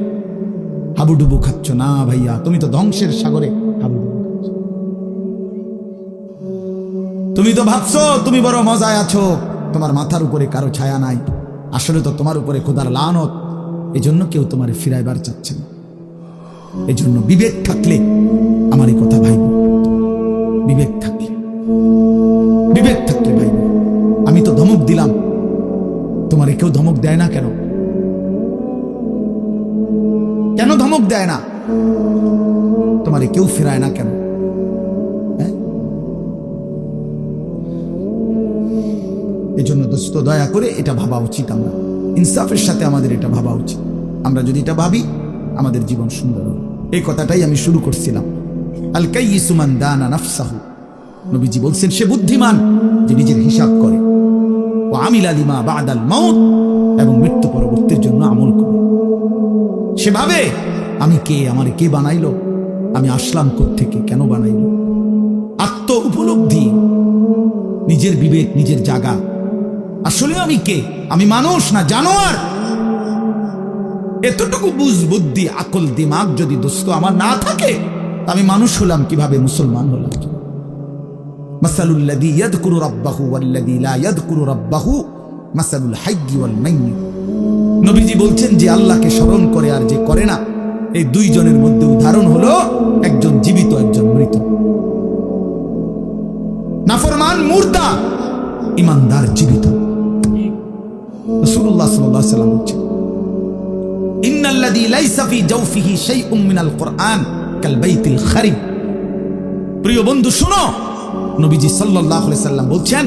হাবুডুবু খাচ্ছ? না ভাইয়া, তুমি তো ধ্বংসের সাগরে হাবুডুবু খাচ্ছ। তুমি তো ভাবছো তুমি বড় মজায় আছো, তোমার মাথার উপরে কারো ছায়া নাই, আসলে তো তোমার উপরে খোদার লানত। এই জন্য কেউ তোমার ফিরাইবার চাচ্ছে না। এই জন্য বিবেক থাকলে আমার এই কথা ভাইব, বিবেক থাকলে, বিবেক থাকলে ভাইব। আমি তো ধমক দিলাম, তোমারে কেউ ধমক দেয় না কেন? কেন ধমক দেয় না? তোমারে কেউ ফিরায় না কেন? এই জন্য দোস্ত দয়া করে এটা ভাবা উচিত, আমরা ইনসাফের সাথে আমাদের এটা ভাবা উচিত। আমরা যদি এটা ভাবি আমাদের জীবন সুন্দর হবে। এই কথাটাই আমি শুরু করছিলাম। আল কাইয়িসু মান দানা নাফসাহু, নবীজি বলছেন সে বুদ্ধিমান যে নিজের হিসাব করে, ওয়া আমিলা লিমা বাদাল মাউত, এবং মৃত্যু পরবর্তীর জন্য আমল করে। সেভাবে আমি কে, আমারে কে বানাইলো, আমি আসলাম কোত্থেকে, কেন বানাইলো, আত্ম উপলব্ধি, নিজের বিবেক, নিজের জাগা। আসলে আমি কে? আমি মানুষ না জানোয়ার? এতটুকু বুঝ, বুদ্ধি, আকল, দিমাগ যদি দোস্ত আমার না থাকে, আমি মানুষ হলাম কিভাবে, মুসলমান হলাম? মাসালুল লাযী ইয়াযকুরু রাব্বাহু ওয়াল লাযী লা ইয়াযকুরু রাব্বাহু মাসালুল হাইয়্যি ওয়াল মাইয়্যিত। নবীজি বলছেন যে আল্লাহকে স্মরণ করে আর যে করে না, এই দুইজনের মধ্যে উদাহরণ হলো একজন জীবিত, একজন মৃত। নাফরমান মুর্দা, ইমানদার জীবিত। রাসূলুল্লাহ সাল্লাল্লাহু আলাইহি ওয়াসাল্লাম বলছেন ইন্নাল্লাযী লাইসা ফী জাওফিহি শাইউম মিনাল কুরআন কাল বাইতিল খারিব। প্রিয় বন্ধু শুনো, নবীজি সাল্লাল্লাহু আলাইহি সাল্লাম বলছেন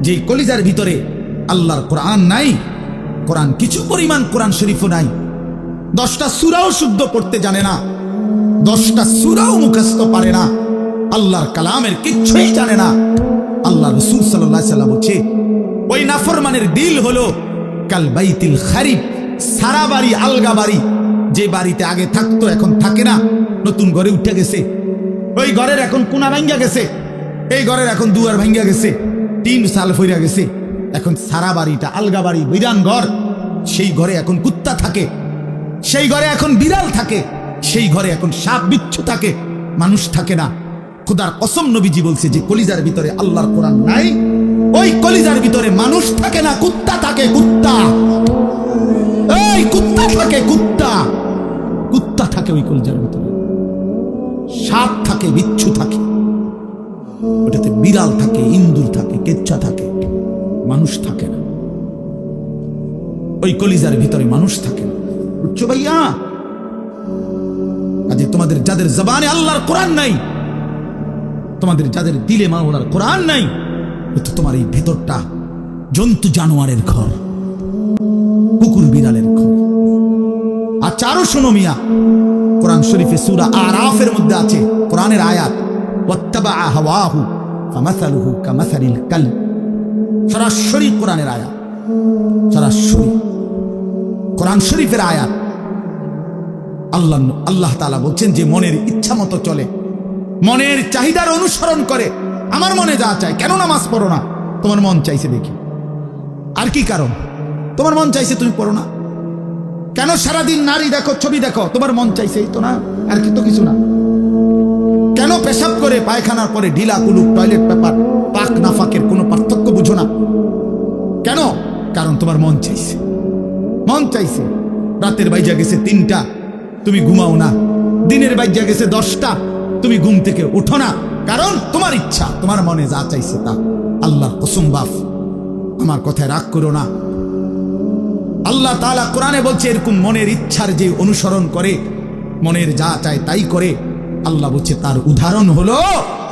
যে কলিজার ভিতরে আল্লাহর কোরআন নাই, কোরআন কিছু পরিমাণ কোরআন শরীফও নাই, 10টা সূরাও শুদ্ধ পড়তে জানে না, 10টা সূরাও মুখস্থ পারে না, আল্লাহর কালামের কিচ্ছুই জানে না। আল্লাহ রাসূল সাল্লাল্লাহু আলাইহি সাল্লাম বলছে ওই নাফরমানের দিল হলো কাল বাইতিল খারিব, সারা বাড়ি আলগা বাড়ি, যে বাড়িতে আগে থাকতো এখন থাকে না, নতুন ঘরে উঠে গেছে, ওই ঘরের এখন কোনা ভাঙ্গা গেছে, এই ঘরের এখন দুয়ার ভাঙ্গা গেছে, 3 সাল ফইরা গেছে, এখন সারা বাড়িটা আলগা বাড়ি, বিরান ঘর। সেই ঘরে এখন কুত্তা থাকে, সেই ঘরে এখন বিড়াল থাকে, সেই ঘরে এখন সাপ বিচ্ছু থাকে, মানুষ থাকে না। খোদার কসম নবীজি বলছে যে কলিজার ভিতরে আল্লাহর কোরআন নাই, ওই কলিজার ভিতরে মানুষ থাকে না, কুত্তা থাকে, কুত্তা। এই কুত্তা থাকে, কুত্তা, কুত্তা থাকে ওই কলিজার ভিতরে, সাপ থাকে, বিচ্ছু থাকে, ওটাতে বিড়াল থাকে, ইন্দুর থাকে, কেচ্চা থাকে, মানুষ থাকে না। ওই কলিজার ভিতরে মানুষ থাকে না, বুঝছো ভাইয়া? আজ তোমাদের যাদের জবানে আল্লাহর কোরআন নাই, তোমাদের যাদের দিলে মাওলার কোরআন নাই, তো তোমার এই ভেতরটা জন্তু জানোয়ারের ঘর, কুকুর বিড়ালের ঘর। আর চারো শোনো মিয়া, কোরআন শরীফে সূরা আরাফের মধ্যে আছে কোরআনের আয়াত, ওয়াত্তাবা হাওয়াহু ফামাসালুহু কামাসালিল কালব। সরাসরি কোরআনের আয়াত, সরাসরি কোরআন শরীফের আয়াত। আল্লাহ তাআলা বলছেন যে মনের ইচ্ছা মতো চলে, মনের চাহিদার অনুসরণ করে, আমার মনে যা চায়। কেন নামাজ পড়ো না? তোমার মন চাইছে দেখি। আর কি কারণ? তোমার মন চাইছে, তুমি পড়ো না কেন? সারাদিন নারী দেখো, ছবি দেখো, তোমার মন চাইছে, এই তো না, আর কি তো কিছু না। কেন পেশাব করে পায়খানার পরে ঢিলা কুলুক, টয়লেট পেপার, পাক নাফাকের কোনো পার্থক্য বুঝো না কেন? কারণ তোমার মন চাইছে, মন চাইছে। রাতের বাইজা গেছে 3টা, তুমি ঘুমাও না। দিনের বাইজা গেছে 10টা, তুমি ঘুম থেকে উঠো না, কারণ তোমার ইচ্ছা, তোমার মনে যা চাইছে তা। আল্লাহর কসম বাপ, আমার কথায় রাগ করো না। আল্লাহ তাআলা কোরআনে বলছে এরকম মনের ইচ্ছার যে অনুসরণ করে, মনের যা চায় তাই করে, আল্লাহ বলছে তার উদাহরণ হলো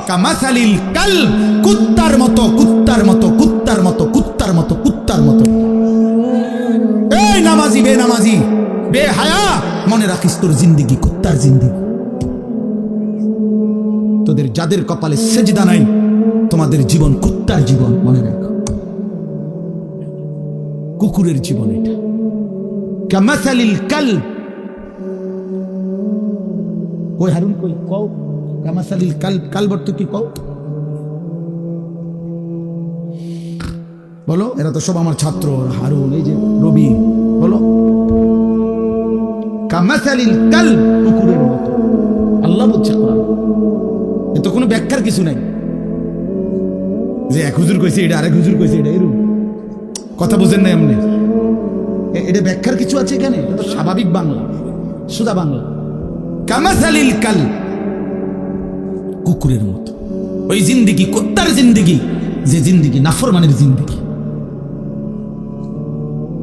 কামাসালিল কালব, কুত্তার মতো, কুত্তার মতো, কুত্তার মতো, কুত্তার মতো, কুত্তার মতো। এই নামাজি বেনামাজি বেহায়া, মনে রাখিস তোর জিন্দেগি কুত্তার জিন্দেগি। তোদের যাদের কপালে সেজদা নাই, তোমাদের জীবন কুত্তার জীবন, মনে রাখো, কুকুরের জীবন এটা। কামাসালিল কালব, কই হারুন কই কও কামাসালিল কালব, কালব অর্থ কি কও? বলো, এরা তো সব আমার ছাত্র, হারুন, এই যে রবি, বলো। কামাসালিল কালব, কুকুরের মতো আল্লাহ বলছে কোরআন। এ তো কোনো ব্যাখ্যার কিছু নাই যে এক হুজুর কইছে এটা, আরেক হুজুর কইছে এটা, এরকম কথা বুঝেন না এমনি। এটা ব্যাখ্যার কিছু আছে এখানে? এটা তো স্বাভাবিক বাংলা, সুদা বাংলা। কামাসালিল কালব, কুকুরের মতো। ওই জিন্দেগি কুত্তার জিন্দেগি, যে জিন্দেগি নাফরমানের জিন্দেগি,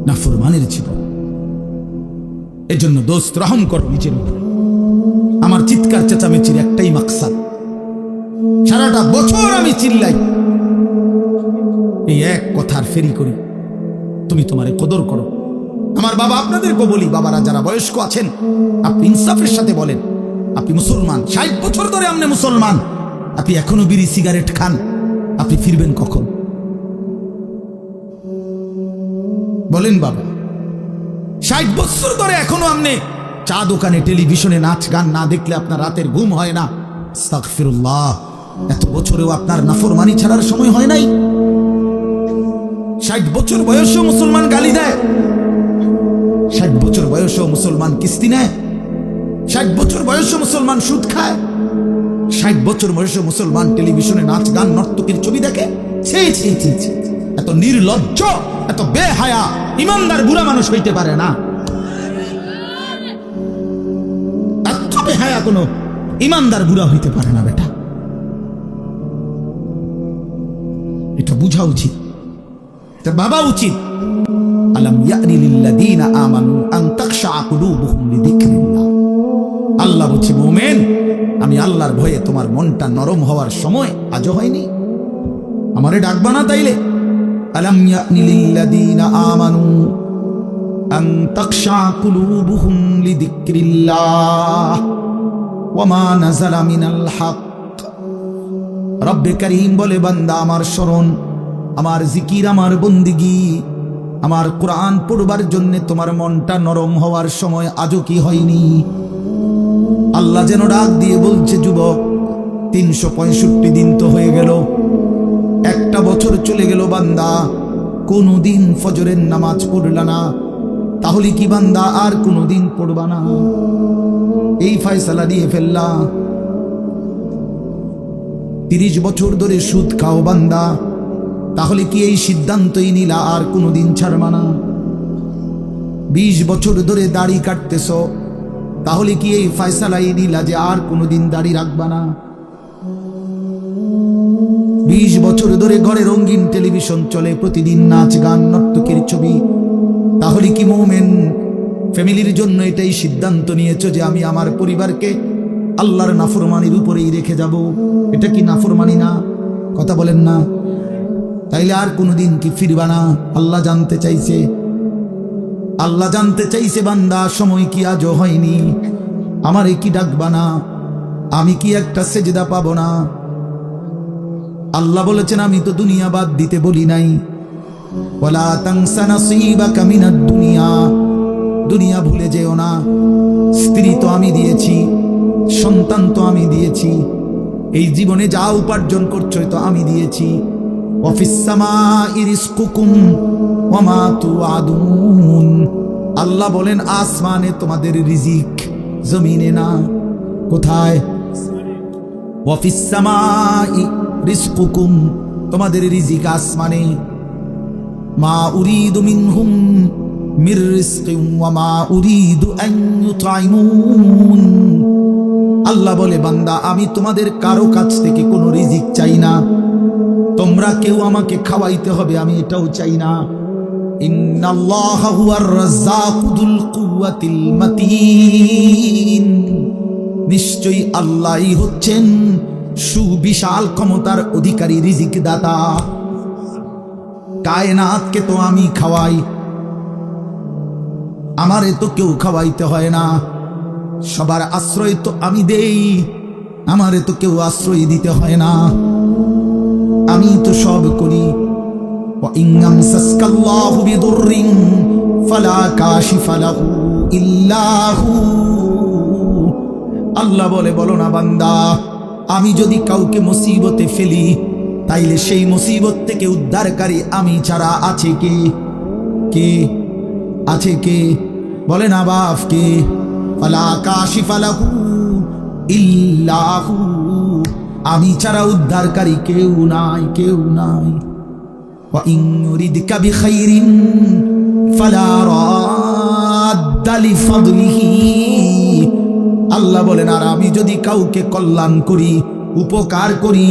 নাফরমানের জীবন। এজন্য দোস্ত রহম কর নিজের উপরে। আমার চিৎকার চেঁচামেচির একটাই মাকসাদ, সারাটা বছর আমি চিল্লাই, এই এক কথার ফেরি করি, তুমি তোমারে কদর করো। আমার বাবা, আপনাদেরকে বলি, বাবারা যারা বয়স্ক আছেন, আপনি ইনসাফের সাথে বলেন, আপনি মুসলমান, 60 বছর ধরে আপনি মুসলমান, আপনি এখনো বিড়ি সিগারেট খান, আপনি ফিরবেন কখন? বলেন বাবা, 60 বছর ধরে এখনো আপনি চা দোকানে, টেলিভিশনে নাচ গান না দেখলে আপনার রাতের ঘুম হয় না। আস্তাগফিরুল্লাহ, এত বছরেও আপনার নাফরমানি ছাড়ার সময় হয় নাই? 60 বছর বয়সেও মুসলমান গালি দেয়, 60 বছর বয়সেও মুসলমান কিস্তি নেয়, 60 বছর বয়সেও মুসলমান সুদ খায়, 60 বছর বয়সেও মুসলমান টেলিভিশনে নাচ গান নর্তকীর ছবি দেখে। এত নির্লজ্জ, এত বেহায়া ইমানদার বুড়া মানুষ হইতে পারে না। এত বেহায়া কোনো ইমানদার বুড়া হইতে পারে না বেটা। এটা বুঝা উচিত, এটা ভাবা উচিত। আলাম ইয়ানি লিল্লাযীনা আমানু আন তাখশা কুলুবুহুম লিযিকরিল্লাহ। আল্লাহ বলছে, মুমিন, আমি আল্লাহর ভয়ে তোমার মনটা নরম হওয়ার সময় আজও হয়নি? আমারে ডাকবা না তাইলে? আলাম ইয়ানি লিল্লাযীনা আমানু আন তাখশা কুলুবুহুম লিযিকরিল্লাহ ওয়া মা নাযালা মিনাল হক। রব্বে করিম বলে, বান্দা, আমার স্মরণ, আমার জিকির, আমার বন্দিগি, আমার কোরআন পড়বার জন্য তোমার মনটা নরম হওয়ার সময় আজও কি হয়নি? আল্লাহ যেন ডাক দিয়ে বলছে, যুবক, 365 দিন তো হয়ে গেল, একটা বছর চলে গেল, বান্দা কোনদিন ফজরের নামাজ পড়লা না, তাহলে কি বান্দা আর কোনদিন পড়বা না? এই ফয়সালা দিয়ে ফেললা। 30 বছর ধরে সুদ খাও বান্দা, তাহলে কি এই সিদ্ধান্তই নিলা আর কোনদিন ছাড়বা না? 20 বছর ধরে দাড়ি কাটতেছ, তাহলে কি এই ফয়সালাই নিলা যে আর কোনদিন দাড়ি রাখবা না? 20 বছর ধরে ঘরে রঙিন টেলিভিশন চলে, প্রতিদিন নাচ গান নর্তকীর ছবি, তাহলে কি মুমিন ফ্যামিলির জন্য এটাই সিদ্ধান্ত নিয়েছো যে আমি আমার পরিবারকে আল্লাহর নাফরমানির উপরেই রেখে যাব? এটা কি নাফরমানি না? কথা বলেন না? তাইলে আর কোনদিন কি ফিরবা না? আল্লাহ জানতে চাইছে, আল্লাহ জানতে চাইছে, বান্দা, সময় কি আজও হয়নি? আমারে কি ডাকবা না? আমি কি একটা সেজদা পাবো না? আল্লাহ বলেছেন, আমি তো দুনিয়া বাদ দিতে বলি নাই। ওয়ালা তানসা নাসীবাকা মিনাদ দুনিয়া, দুনিয়া ভুলে যেও না। স্ত্রী তো আমি দিয়েছি, সন্তান তো আমি দিয়েছি, এই জীবনে যা উপার্জন করছো তো আমি দিয়েছি। ওয়াফিস সামাই রিজকুকুম ওয়া মা তুআদুন। আল্লাহ বলেন, আসমানে তোমাদের রিজিক, জমিনে না। কোথায়? ওয়াফিস সামাই রিজকুকুম, তোমাদের রিজিক আসমানে। মা উরিদু মিনহুম মির রিজকিন ওয়া মা উরিদু আন ইউতঈমুন। আল্লাহ বলে, বান্দা, আমি তোমাদের কারো কাছ থেকে কোনো রিজিক চাই না, তোমরা কেউ আমাকে খাওয়াইতে হবে আমি এটাও চাই না। ইন্নাল্লাহা হুয়ার রাজ্জাকু যুল কুওয়াতিল মাতিন। নিশ্চয়ই আল্লাহই হচ্ছেন সুবিশাল ক্ষমতার অধিকারী, রিজিক দাতা। কায়নাতকে তো আমি খাওয়াই, আমারে তো কেউ খাওয়াইতে হয় না। সবার আশ্রয় তো আমি দেই, আমারে তো কেউ আশ্রয় দিতে হয় না, আমি তো সব করি। ওয়া ইন ইয়ামসাসকাল্লাহু বিদুররিন ফালা কাশিফা লাহু ইল্লা হু। আল্লাহ বলে, বলো না বান্দা, আমি যদি কাউকে মুসিবতে ফেলি, তাইলে সেই মুসিবত থেকে উদ্ধারকারী আমি ছাড়া আছে কে? কে আছে? কে? বলে না বাপ, কে? ফালা কাশিফা লাহু ইল্লা হু। আমি ছাড়া উদ্ধারকারী কেউ নাই, কেউ নাই। ওয়া ইন ইউরিদকা বিখাইরিন ফালা রাদ্দা লিফাদলিহি। আল্লাহ বলেন, আর আমি যদি কাউকে কল্যাণ করি, উপকার করি,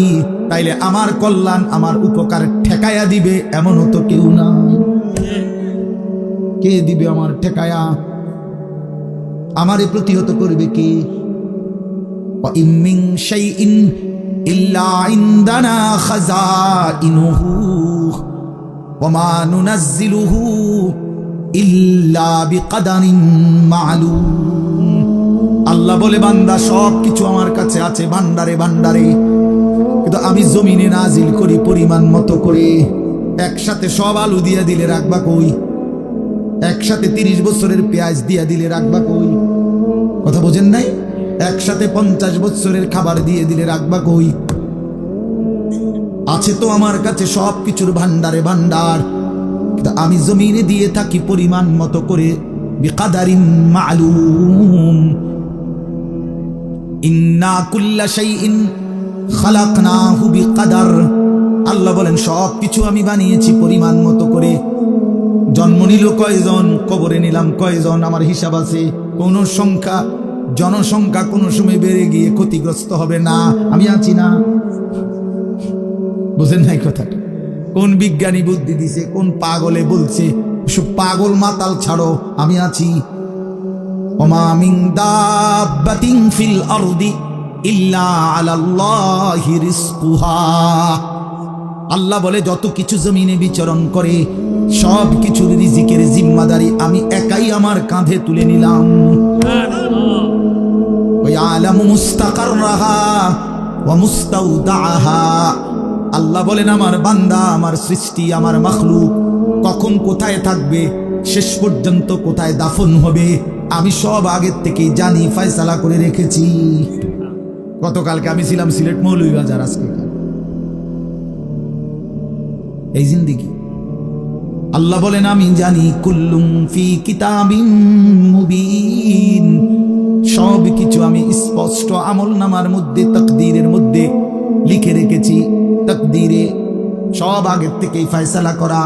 তাইলে আমার কল্যাণ, আমার উপকার ঠেকায়া দিবে এমনও তো কেউ নাই। কে দিবে আমার ঠেকায়া? আমারে প্রতিহত করবে কে? ওয়া ইন মিন শাইইন ইল্লা ইনদানা খাযাইনুহু ওয়া মা নুনাজ্জিলুহু ইল্লা বিকদারিন মা'লুম। আল্লাহ বলে, বান্দা, সব কিছু আমার কাছে আছে ভান্ডারে ভান্ডারে, কিন্তু আমি জমিনে নাজিল করি পরিমাণ মতো করে। একসাথে সব আলু দিয়া দিলে রাখবা কই? একসাথে 30 বছরের পেঁয়াজ দিয়া দিলে রাখবা কই? কথা বোঝেন নাই? একসাথে 50 বছরের খাবার দিয়ে দিলে রাখবা কই? আছে তো আমার কাছে সব কিছুর ভান্ডারে ভান্ডার, কিন্তু আমি জমিনে দিয়ে থাকি পরিমাণ মতো করে। বিকাদারিন মা'লুম। ইন্না কুল্লা শাইইন খালাকনাহু বিকাদার। আল্লাহ বলেন, সব কিছু আমি বানিয়েছি পরিমাণ মতো করে। জন্ম নিল কয়জন, কবরে নিলাম কয়জন, আমার হিসাব আছে। কোন সংখ্যা, জনসংখ্যা কোনো সময় বেড়ে গিয়ে ক্ষতিগ্রস্ত হবে না, আমি আছি না। বুঝেন নাই কথাটা? কোন বিজ্ঞানী বুদ্ধি দিছে, কোন পাগলে বলছে সব পাগল মাতাল ছাড়ো, আমি আছি। ওমা মিন দাব্বাতিন ফিল আরদি ইল্লা আলাল্লাহি রিজকুহা। আল্লাহ বলে যত কিছু জমিনে বিচরণ করে সব কিছুর রিজিকের জিম্মাদারি আমি একাই আমার কাঁধে তুলে নিলাম। ওয়ায়ালামু মুস্তাকাররাহা ওয়া মুস্তাউদাআহা। আল্লাহ বলেন আমার বান্দা, আমার সৃষ্টি, আমার মাখলুক কখন কোথায় থাকবে, শেষ পর্যন্ত কোথায় দাফন হবে, আমি সব আগের থেকেই জানি, ফয়সালা করে রেখেছি। গতকালকে আমি ছিলাম সিলেট মৌলভীবাজার, আজকে এই জিন্দেগি। আল্লাহ বলেন আমি জানি, কুল্লুম ফি কিতাবিম মুবিন। সব কিছু আমি স্পষ্ট আমলনামার মধ্যে, তাকদীরের মধ্যে লিখে রেখেছি। তাকদীরে সব আগের থেকেই ফয়সালা করা,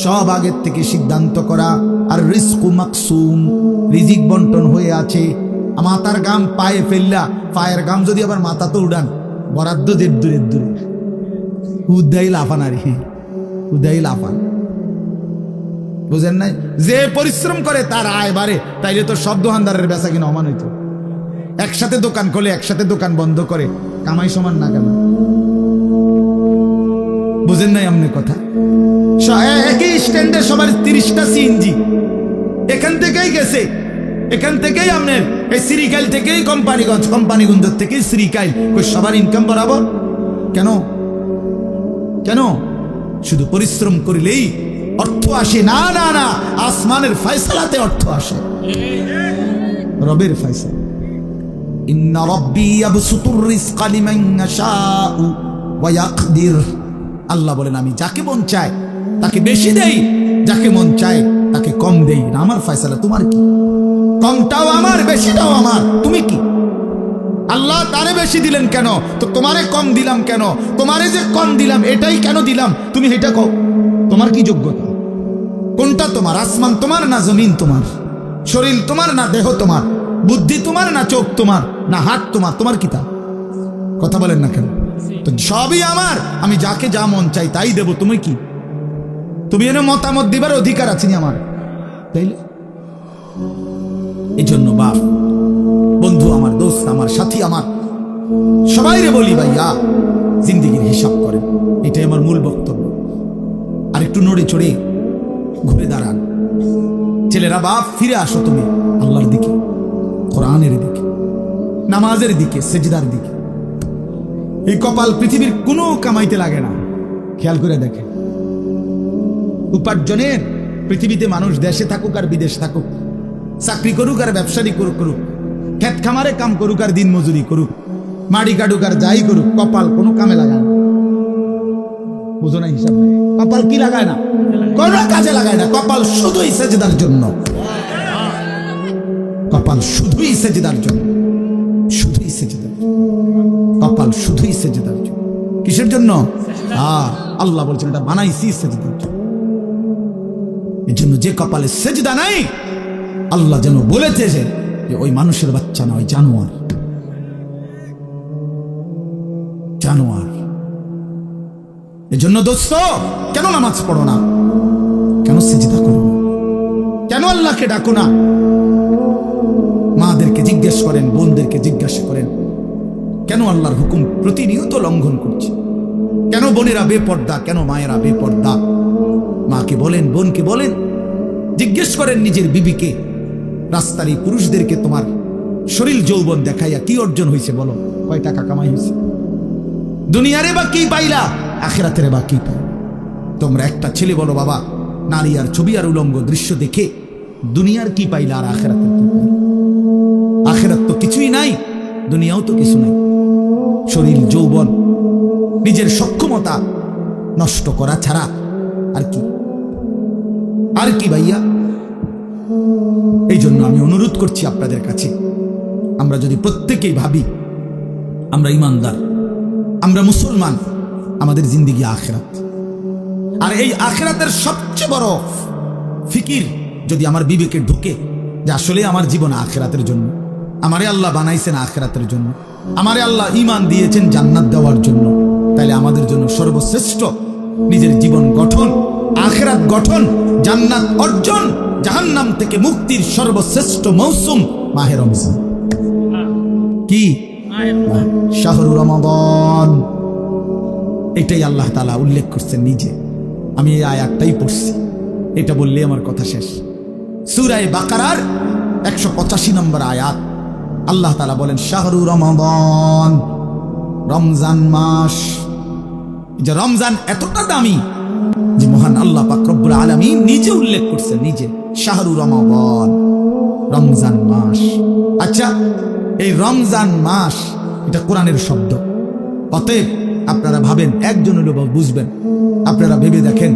সব আগের থেকে সিদ্ধান্ত করা। আর রিজকু মাকসুম, রিজিক বন্টন হয়ে আছে। মাথার গাম পায়ে ফেললা, পায়ের গাম যদি আবার মাথা তো উড়ান, বরাদ্দ দের দূরে দূরে উদ্দাই লাফান। আর উদ্দাই লাফান, বুঝেন নাই? যে পরিশ্রম করে তার আয় বাড়ে, তাইলে তো সব দোকানদারের বেচা কিনা অমান হইতো। একসাথে দোকান খোলে, একসাথে দোকান বন্ধ করে, কামাই সমান না কেন? বুঝেন নাই আমনে কথা? একই স্ট্যান্ডে সবার 30টা সিএনজি এখান থেকেই গেছে, এখান থেকেই আপনার এই শ্রীকাইল থেকেই কোম্পানিগঞ্জ, কোম্পানিগঞ্জ থেকেই শ্রীকাইল, সবার ইনকাম বরাবর। কেন? কেন? শুধু পরিশ্রম করিলেই অর্থ আসে? না না না, আসমানের ফয়সালাতে অর্থ আসে, রবের ফয়সালা। ইন্না রাব্বি ইয়াবসুতুর রিজকা লিমান ইয়াশাউ ওয়া ইয়াকদির। আল্লাহ বলেন আমি যাকে মন চায় তাকে বেশি দেই, যাকে মন চায় তাকে কম দেই। না আমার ফয়সালা, তোমার কি? কমটাও আমার, বেশিটাও আমার, তুমি কি? আল্লাহ তারে বেশি দিলেন কেন, তো তোমারে কম দিলাম কেন? তোমারে যে কম দিলাম এটাই কেন দিলাম, তুমি এটা কও। তোমার কি যোগ্যতা? কোনটা তোমার? আসমান তোমার না জমিন তোমার? শরীর তোমার না দেহ তোমার? বুদ্ধি তোমার না চোখ তোমার না হাত তোমার? তোমার কি তা? কথা বলেন না কেন? তো সবই আমার, আমি যাকে যা মন চাই তাই দেব। তুমি কি? তুমি এনে মতামত দিবার অধিকার আছে নি আমার? তাইলে এই জন্য বাপ, বন্ধু আমার, দোস্ত আমার, সাথী আমার, সবাই রে বলি ভাইয়া জিন্দেগির হিসাব করেন। এটাই আমার মূল বক্তব্য। আর একটু নড়ে চড়ে ঘুরে দাঁড়ান। ছেলেরা বাপ, ফিরে আসো তুমি আল্লাহর দিকে, কোরআনের দিকে, নামাজের দিকে, সেজদার দিকে। এই কপাল পৃথিবীর কোনো কামাইতে লাগে না। খেয়াল করে দেখেন, উপার্জনের পৃথিবীতে মানুষ দেশে থাকুক আর বিদেশ থাকুক, চাকরি করুক আর ব্যবসায়ী করুক, ক্ষেত খামারে কাম করুক আর দিন মজুরি করুক, মাড়ি কাটুক আর যাই করুক, কপাল কোনো কামে লাগায় না। বুঝো না হিসাব? কপাল কি লাগায় না? কোনো কাজে লাগায় না। কপাল শুধুই সেজদার জন্য, কপাল শুধুই সেজদার জন্য, শুধুই সেজদার। কপাল শুধুই সেজদার জন্য। কিসের জন্য? আল্লাহ বলছেন এটা বানাইছি সেজদার জন্য। এর জন্য যে কপালে সেজদা নাই, আল্লাহ যেন বলেছে যে ওই মানুষের বাচ্চা না, ওই জানোয়ার। জানোয়ার। এজন্য দোস্ত, কেন নামাজ পড়ো না? কেন সিজদা করো না? কেন আল্লাহকে ডাকো না? মাদেরকে জিজ্ঞেস করেন, বোনদেরকে জিজ্ঞাসা করেন, কেন আল্লাহর হুকুম প্রতিনিয়ত লঙ্ঘন করছে? কেন বোনেরা বেপর্দা? কেন মায়েরা বেপর্দা? মাকে বলেন, বোনকে বলেন, জিজ্ঞেস করেন নিজের বিবিকে। রাস্তার এই পুরুষদেরকে তোমার শরীর যৌবন দেখাইয়া কি অর্জন হয়েছে বলো? কয় টাকা কামাই হয়েছে? দুনিয়ারে বা কি পাইলা, আখিরাতের বা কি পাই? তোমরা একটা ছেলে বলো বাবা, নারী আর ছবি আর উলঙ্গ দৃশ্য দেখে দুনিয়ার কি পাইলা আর আখিরাতের কি পাইলা? আখিরাত তো কিছুই নাই, দুনিয়াও তো কিছু নাই। শরীর যৌবন, নিজের সক্ষমতা নষ্ট করা ছাড়া আর কি? আর কি ভাইয়া? এই জন্য আমি অনুরোধ করছি আপনাদের কাছে, আমরা যদি প্রত্যেকেই ভাবি আমরা ইমানদার, আমরা মুসলমান, আমাদের জিন্দেগি আখিরাত। আর এই আখিরাতের সবচেয়ে বড় ফিকির যদি আমার বিবেকে ঢুকে যে আসলে আমার জীবন আখিরাতের জন্য, আমারে আল্লাহ বানাইছেন আখিরাতের জন্য, আমারে আল্লাহ ঈমান দিয়েছেন জান্নাত দেওয়ার জন্য, তাহলে আমাদের জন্য সর্বশ্রেষ্ঠ নিজের জীবন গঠন আখিরাত গঠন, জান্নাত অর্জন, জাহান্নাম থেকে মুক্তির সর্বশ্রেষ্ঠ মৌসুম মাহে রমজান। কি শাহরু রমাদান, এটাই আল্লাহ তাআলা উল্লেখ করছেন নিজে। আমি এই আয়াতটাই পড়ছি, এটা বললে আমার কথা শেষ। সূরা বাকারার 185 নম্বর আয়াত আল্লাহ তাআলা বলেন শাহরু রমাদান, রমজান মাস। যে রমজান এতটা দামি যে মহান আল্লাহ পাক রব্বুল আলামিন নিজে উল্লেখ করছেন, নিজে শাহরু রমাদান, রমজান মাস। আচ্ছা, এই রমজান মাস এটা কোরআনের শব্দ। অতএব আপনারা ভাবেন, একজন হলো বুঝবেন, আপনারা ভেবে দেখেন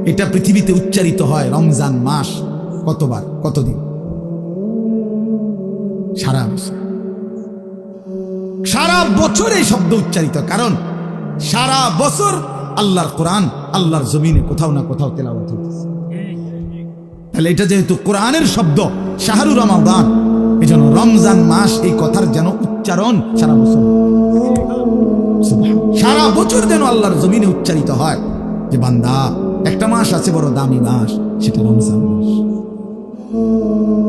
এটা পৃথিবীতে উচ্চারিত হয় রমজান মাস কতবার, কতদিন? সারা বছর। সারা বছর এই শব্দ উচ্চারিত, কারণ সারা বছর আল্লাহর কোরআন আল্লাহর জমিনে কোথাও না কোথাও তেলাওয়াত হচ্ছে। তাহলে এটা যেহেতু কোরআনের শব্দ শাহরু রমাদান, এই জন্য রমজান মাস এই কথার যেন উচ্চারণ সারা বছর, সারা বছর যেন আল্লাহর জমিনে উচ্চারিত হয় যে বান্দা, একটা মাস আছে বড় দামি মাস, সেটা রমজান মাস,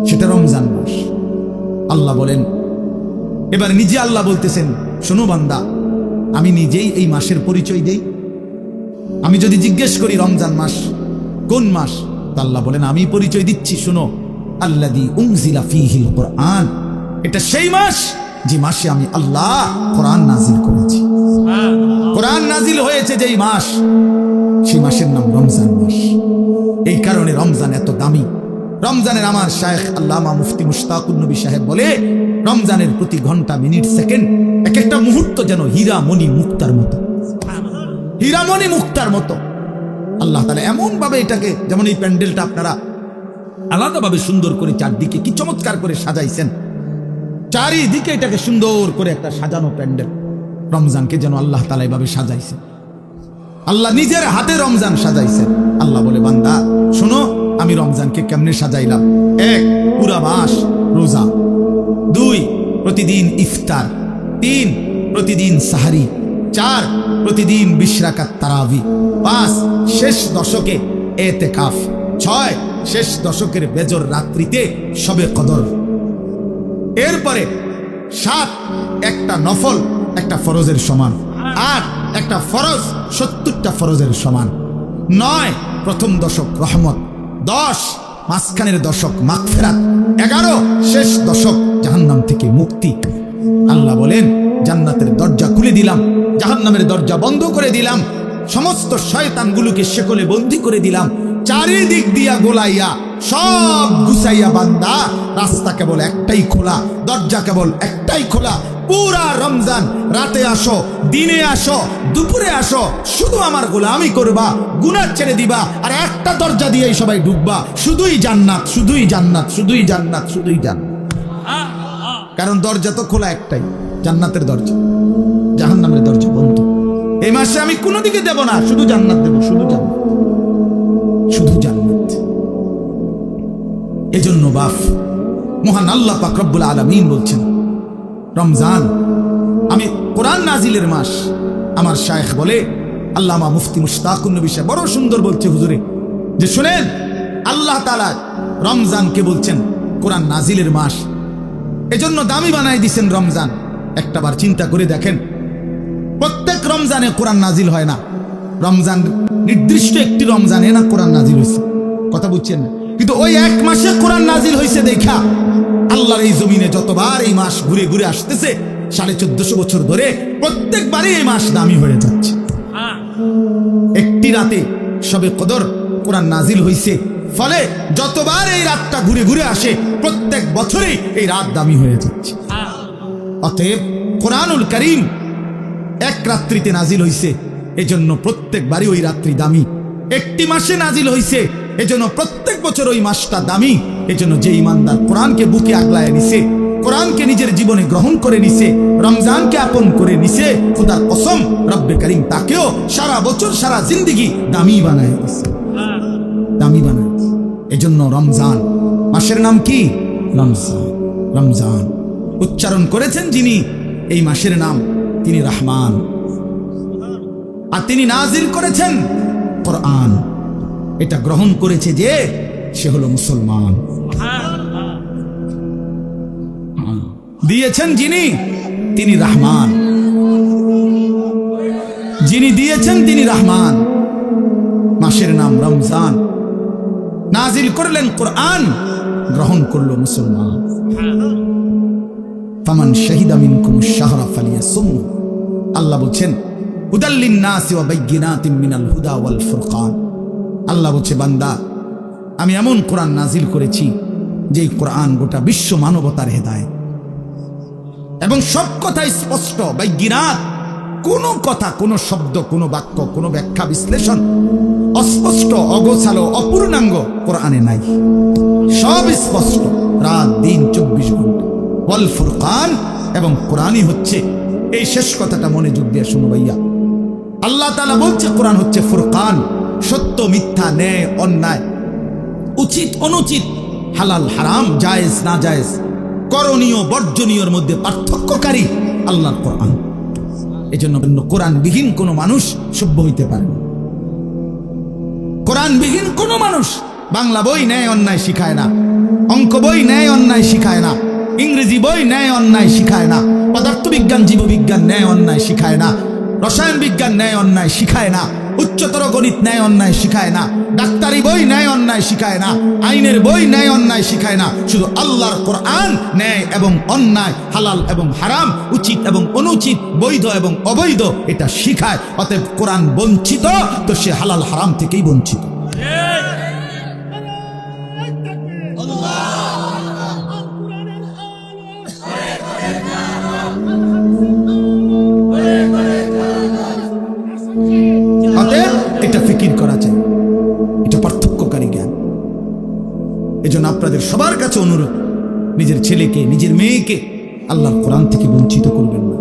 সেটা রমজান মাস। আল্লাহ বলেন, এবার নিজে আল্লাহ বলতেছেন, শোনো বান্দা, আমি নিজেই এই মাসের পরিচয় দেই। আমি যদি জিজ্ঞেস করি রমজান মাস কোন মাস, তা আল্লাহ বলেন আমি পরিচয় দিচ্ছি, শোনো, আল্লাযী উনজিলা ফীহিল কুরআন, এটা সেই মাস যে মাসে আমি আল্লাহ কোরআন নাজিল করেছি। কোরআন নাজিল হয়েছে যেই মাস, সেই মাসের নাম রমজান মাস। এই কারণে রমজান এত দামি। রমজানের আমার শায়েখ আল্লামা মুফতি মুশতাকুন নবী সাহেব বলে, রমজানের প্রতি ঘন্টা, মিনিট, সেকেন্ড, এক একটা মুহূর্ত যেন হীরা মণি মুক্তার মতো, হীরা মণি মুক্তার মতো। আল্লাহ তাআলা এমন ভাবে এটাকে, যেমন এই প্যান্ডেলটা আপনারা আলাদাভাবে সুন্দর করে চারদিকে কি চমৎকার করে সাজাইছেন, চারিদিকে এটাকে সুন্দর করে একটা সাজানো প্যান্ডেল। রমজানকে যেন আল্লাহ তাআলা এভাবে সাজাইছেন, আল্লাহ নিজের হাতে রমজান সাজাইছেন। আল্লাহ বলে, বান্দা শোনো, আমি রমজানকে কেমনে সাজাইলাম। 1, পুরা মাস রোজা। 2, প্রতিদিন ইফতার। 3, প্রতিদিন সাহারি। 4, প্রতিদিন 20 রাকাত তারাবি। 5, শেষ দশকে এতেকাফ। 6, শেষ দশকের বেজর রাত্রিতে শবে কদর। এরপরে 7, একটা নফল একটা ফরজের সমান। 8, একটা ফরজ 70টা ফরজের সমান। 9, প্রথম দশক রহমত। 10, মাঝখানের দশক মাগফিরাত। 11, শেষ দশক জাহান্নাম থেকে মুক্তি। আল্লাহ বলেন, জান্নাতের দরজা খুলে দিলাম, জাহান্নামের দরজা বন্ধ করে দিলাম, সমস্ত শয়তানগুলোকে শেকলে বন্দী করে দিলাম, চারিদিক দিয়া গোলাইয়া সব গুছাইয়া বান্দা, রাস্তা কেবল একটাই খোলা, দরজা কেবল একটাই খোলা। পুরা রমজান রাতে আসো, দিনে আসো, দুপুরে আসো, শুধু আমার গোলামি করবা, গুনাহ ছেড়ে দিবা, আর একটা দরজা দিয়েই সবাই ঢুকবা, শুধুই জান্নাত, শুধুই জান্নাত, শুধুই জান্নাত, শুধুই জান্নাত। কারণ দরজা তো খোলা একটাই, জান্নাতের দরজা, জাহান্নামের দরজা বন্ধ। এই মাসে আমি কোনো দিকে দেব না, শুধু জান্নাত দেব, শুধু জান্নাত, শুধু জান্নাত। এজন্য বাপ মহান আল্লাহ পাক রব্বুল আলামিন বলছেন, রমজান আমি কোরআন নাজিলের মাস। আমার শায়েখ বলে, আল্লামা মুফতি মুশতাকুন নবী সাহেব বড় সুন্দর বলছে হুজুরে, যে শুনেন, আল্লাহ তাআলা রমজানকে বলছেন কোরআন নাজিলের মাস, এজন্য দামি বানাই দিয়েছেন রমজান। একটাবার চিন্তা করে দেখেন, প্রত্যেক রমজানে কোরআন নাজিল হয় না, রমজান নির্দিষ্ট একটি রমজানে না কোরআন নাজিল হয়েছে, কথা বুঝছেন না? কিন্তু ওই এক মাসে কোরআন নাজিল হয়েছে দেখা আল্লাহর এই জমিনে যতবার এই মাস ঘুরে ঘুরে আসতেছে 1450 বছর ধরে, প্রত্যেকবারই এই মাস দামি হয়ে যাচ্ছে। একটি রাতে শবে কদর কোরআন নাজিল হয়েছে, ফলে যতবার এই রাতটা ঘুরে ঘুরে আসে প্রত্যেক বছরেই এই রাত দামি হয়ে যাচ্ছে। অতএব কোরআনুল কারীম এক রাত্রিতে নাজিল হয়েছে, এজন্য প্রত্যেকবারই ওই রাত্রি দামি। একটি মাসে নাজিল হয়েছে, এজন্য প্রত্যেক বছর ওই মাসটা দামি। এজন্য যে ইমানদার কোরআনকে বুকে আগলায় নিছে, কোরআনকে নিজের জীবনে গ্রহণ করে নিছে, রমজানকে আপন করে নিছে, খোদার কসম রব্বে কারীম তাকেও সারা বছর সারা জিন্দেগি দামি বানায় দিছে, দামি বানায় দিছে। এজন্য রমজান মাসের নাম কি? রমজান। রমজান উচ্চারণ করেছেন যিনি এই মাসের নাম, তিনি রহমান, আর তিনি নাজিল করেছেন কোরআন। এটা গ্রহণ করেছে যে সে হলো মুসলমান। দিয়েছেন যিনি, তিনি রহমান। যিনি দিয়েছেন তিনি রহমান। মাসের নাম রমজান, নাজিল করলেন কোরআন, গ্রহণ করলো মুসলমান। ফামান শাহিদা মিনকুমুশ শাহরা ফালিয়াসুমহু। আল্লাহ বলছেন হুদাল লিন-নাসি ওয়া বাইয়িনাতিন মিনাল হুদা ওয়াল ফুরকান। আল্লাহ বলছে বান্দা, আমি এমন কোরআন নাজিল করেছি যেই কোরআন গোটা বিশ্ব মানবতার হেদায়েত, এবং সব কথা স্পষ্ট। বাইয়িনাত, কোনো কথা, কোনো শব্দ, কোনো বাক্য, কোনো ব্যাখ্যা বিশ্লেষণ অস্পষ্ট, অগোছালো, অপূর্ণাঙ্গ কোরআনে নাই। সব স্পষ্ট, রাত দিন 24 ঘন্টা। ওয়াল ফুরকান, এবং কোরআনই হচ্ছে, এই শেষ কথাটা মনোযোগ দিয়ে শুনো ভাইয়া, আল্লাহ তাআলা বলছে কোরআন হচ্ছে ফুরকান, সত্য মিথ্যা, ন্যায় অন্যায়, উচিত অনুচিত, হালাল হারাম, জায়েজ না জায়েজ, করণীয় বর্জনীয়র মধ্যে পার্থক্যকারী আল্লাহর কোরআন। এজন্য কোরআনবিহীন কোনো মানুষ সভ্য হইতে পারে না। কোরআনবিহীন কোনো মানুষ বাংলা বই ন্যায় অন্যায় শিখায় না, অঙ্ক বই ন্যায় অন্যায় শিখায় না, ইংরেজি বই ন্যায় অন্যায় শিখায় না, পদার্থবিজ্ঞান জীববিজ্ঞান ন্যায় অন্যায় শিখায় না, রসায়ন বিজ্ঞান ন্যায় অন্যায় শিখায় না, উচ্চতর গণিত ন্যায় অন্যায় শিখায় না, ডাক্তারি বই ন্যায় অন্যায় শিখায় না, আইনের বই ন্যায় অন্যায় শিখায় না। শুধু আল্লাহর কোরআন ন্যায় এবং অন্যায়, হালাল এবং হারাম, উচিত এবং অনুচিত, বৈধ এবং অবৈধ এটা শিখায়। অতএব কোরআন বঞ্চিত তো সে হালাল হারাম থেকেই বঞ্চিত। এটা ফিকির করা চাই, এটা পার্থক্যকারী জ্ঞান। এজন্য আপনাদের সবার কাছে অনুরোধ, নিজের ছেলেকে, নিজের মেয়েকে আল্লাহর কোরআন থেকে বঞ্চিত করবেন না।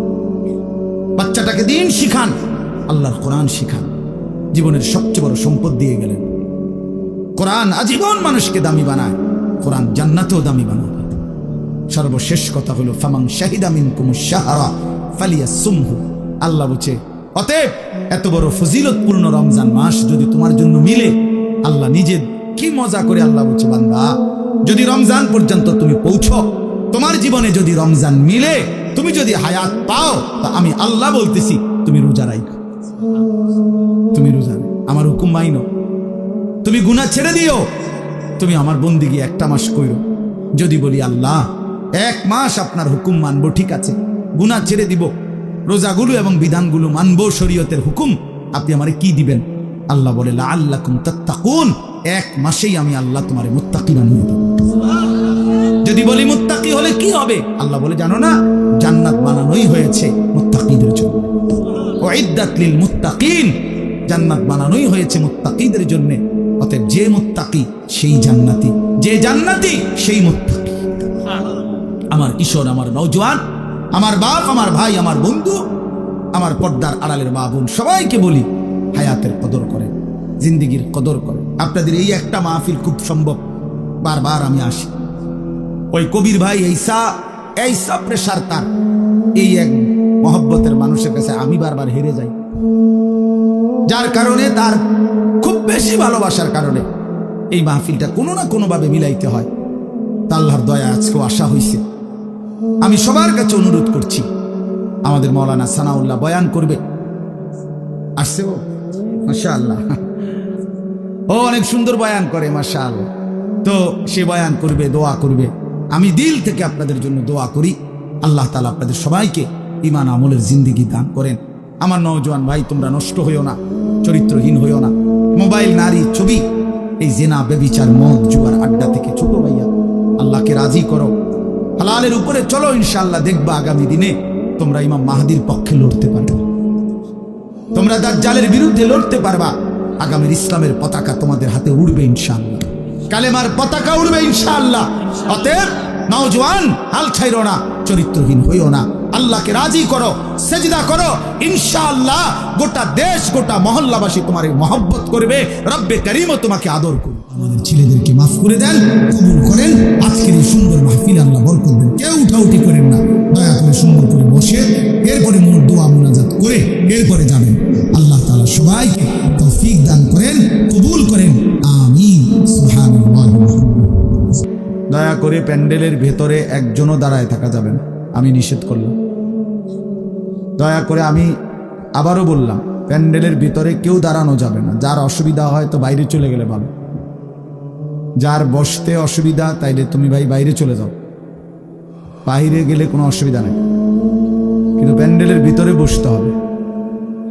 বাচ্চাটাকে দিন শিখান, আল্লাহর কোরআন শিখান। জীবনের সবচেয়ে বড় সম্পদ দিয়ে গেলেন। কোরআন আজীবন মানুষকে দামি বানায়, কোরআন জান্নাতেও দামি বানায়। সর্বশেষ কথা হলো ফামান শাহিদা মিনকুমুশ শাহরা ফালিয়াসুমহু। আল্লাহ বলছে অতএব এত বড় ফজিলতপূর্ণ রমজান মাস যদি তোমার জন্য মিলে, আল্লাহ নিজে কি মজা করে আল্লাহ বলছে বান্দা, যদি রমজান পর্যন্ত তুমি পৌঁছো, তোমার জীবনে যদি রমজান মিলে, তুমি যদি হায়াত পাও, তা আমি আল্লাহ বলতেছি তুমি রোজা রাখো, তুমি রোজা, আমার হুকুম মাইনো, তুমি গুনাহ ছেড়ে দিও, তুমি আমার বন্দিগি একটা মাস কইরো। যদি বলি আল্লাহ 1 মাস আপনার হুকুম মানবো, ঠিক আছে, গুনাহ ছেড়ে দিব, রোজাগুলো এবং বিধানগুলো মানবো, শরীয়তের হুকুম, আপনি আমারে কি দিবেন? আল্লাহ বলে লাআল্লাকুম তাত্তাকুন, 1 মাসেই আমি আল্লাহ তোমারে মুত্তাকি বানিয়ে দেব। যদি বলি মুত্তাকি হলে কি হবে? আল্লাহ বলে জানো না, জান্নাত বানানোই হয়েছে মুত্তাকিদের জন্য। উইদ্দাত লিল মুত্তাকিন, জান্নাত বানানোই হয়েছে মুত্তাকিদের জন্য। অতএব যে মুত্তাকি সেই জান্নাতি, যে জান্নাতি সেই মুত্তাকি। আমার কিশোর, আমার নওজোয়ান, আমার বাপ, আমার ভাই, আমার বন্ধু, আমার পর্দার আড়ালের মা বোন, সবাইকে বলি হায়াতের কদর করেন, জিন্দিগির কদর করেন। আপনাদের এই একটা মাহফিল খুব সম্ভব, বারবার আমি আসি, ওই কবির ভাই এইসা প্রেশার তার, এই এক মহব্বতের মানুষের কাছে আমি বারবার হেরে যাই, যার কারণে তার খুব বেশি ভালোবাসার কারণে এই মাহফিলটা কোনো না কোনোভাবে মিলাইতে হয়। তা আল্লাহর দয়া আজকেও আসা হয়েছে। আমি সবার কাছে অনুরোধ করছি, আমাদের মাওলানা সানাউল্লাহ বয়ান করবে, আসছে ও, মাশাআল্লাহ, ও অনেক সুন্দর বয়ান করে মাশাআল্লাহ। তো সে বয়ান করবে, দোয়া করবে। আমি দিল থেকে আপনাদের জন্য দোয়া করি, আল্লাহ তাআলা আপনাদের সবাইকে ঈমান আমলের জিন্দেগি দান করেন। আমার নওজোয়ান ভাই, তোমরা নষ্ট হইও না, চরিত্রহীন হইও না। মোবাইল, নারী, ছবি, এই জিনা, ব্যভিচার, মদ, জুয়ার আড্ডা থেকে ছোট ভাইয়া আল্লাহকে রাজি করো, হালালের উপরে চলো, ইনশাআল্লাহ দেখবা আগামী দিনে তোমরা ইমাম মাহদির পক্ষে লড়তে পারবে, তোমরা দাজ্জালের বিরুদ্ধে লড়তে পারবা। আগামীর ইসলামের পতাকা তোমাদের হাতে উড়বে ইনশাআল্লাহ, কালেমার পতাকা উড়বে ইনশাআল্লাহ। অতএব নওজোয়ান, হাল ছাইরো না, চরিত্রহীন হইও না, আল্লাহকে রাজি করো, সেজদা করো, ইনশাআল্লাহ গোটা দেশ, গোটা মহল্লাবাসী তোমার মহব্বত করবে, রব্বে কারীমও তোমাকে আদর করবে। আমাদের ছেলেদেরকে মাফ করে দেন, কবুল করেন। আজকের এই সুন্দর মাহফিল আল্লাহ বরকত দেন। কেউ উঠাউঠি করেন না, দয়া করে সুন্দর করে বসে এরপরে মোর দোয়া মুনাজাত করে এরপরে যাবেন। আল্লাহ তাআলা সবাইকে তৌফিক দান করেন, কবুল করেন। দয়া করে প্যান্ডেলের ভেতরে একজনও দাঁড়ায় থাকা যাবে না, আমি নিষেধ করলাম। দয়া করে আমি আবারও বললাম, প্যান্ডেলের ভিতরে কেউ দাঁড়ানো যাবে না। যার অসুবিধা হয় তো বাইরে চলে গেলে ভালো। যার বসতে অসুবিধা তাইলে তুমি ভাই বাইরে চলে যাও, বাইরে গেলে কোনো অসুবিধা নেই, কিন্তু প্যান্ডেলের ভিতরে বসতে হবে।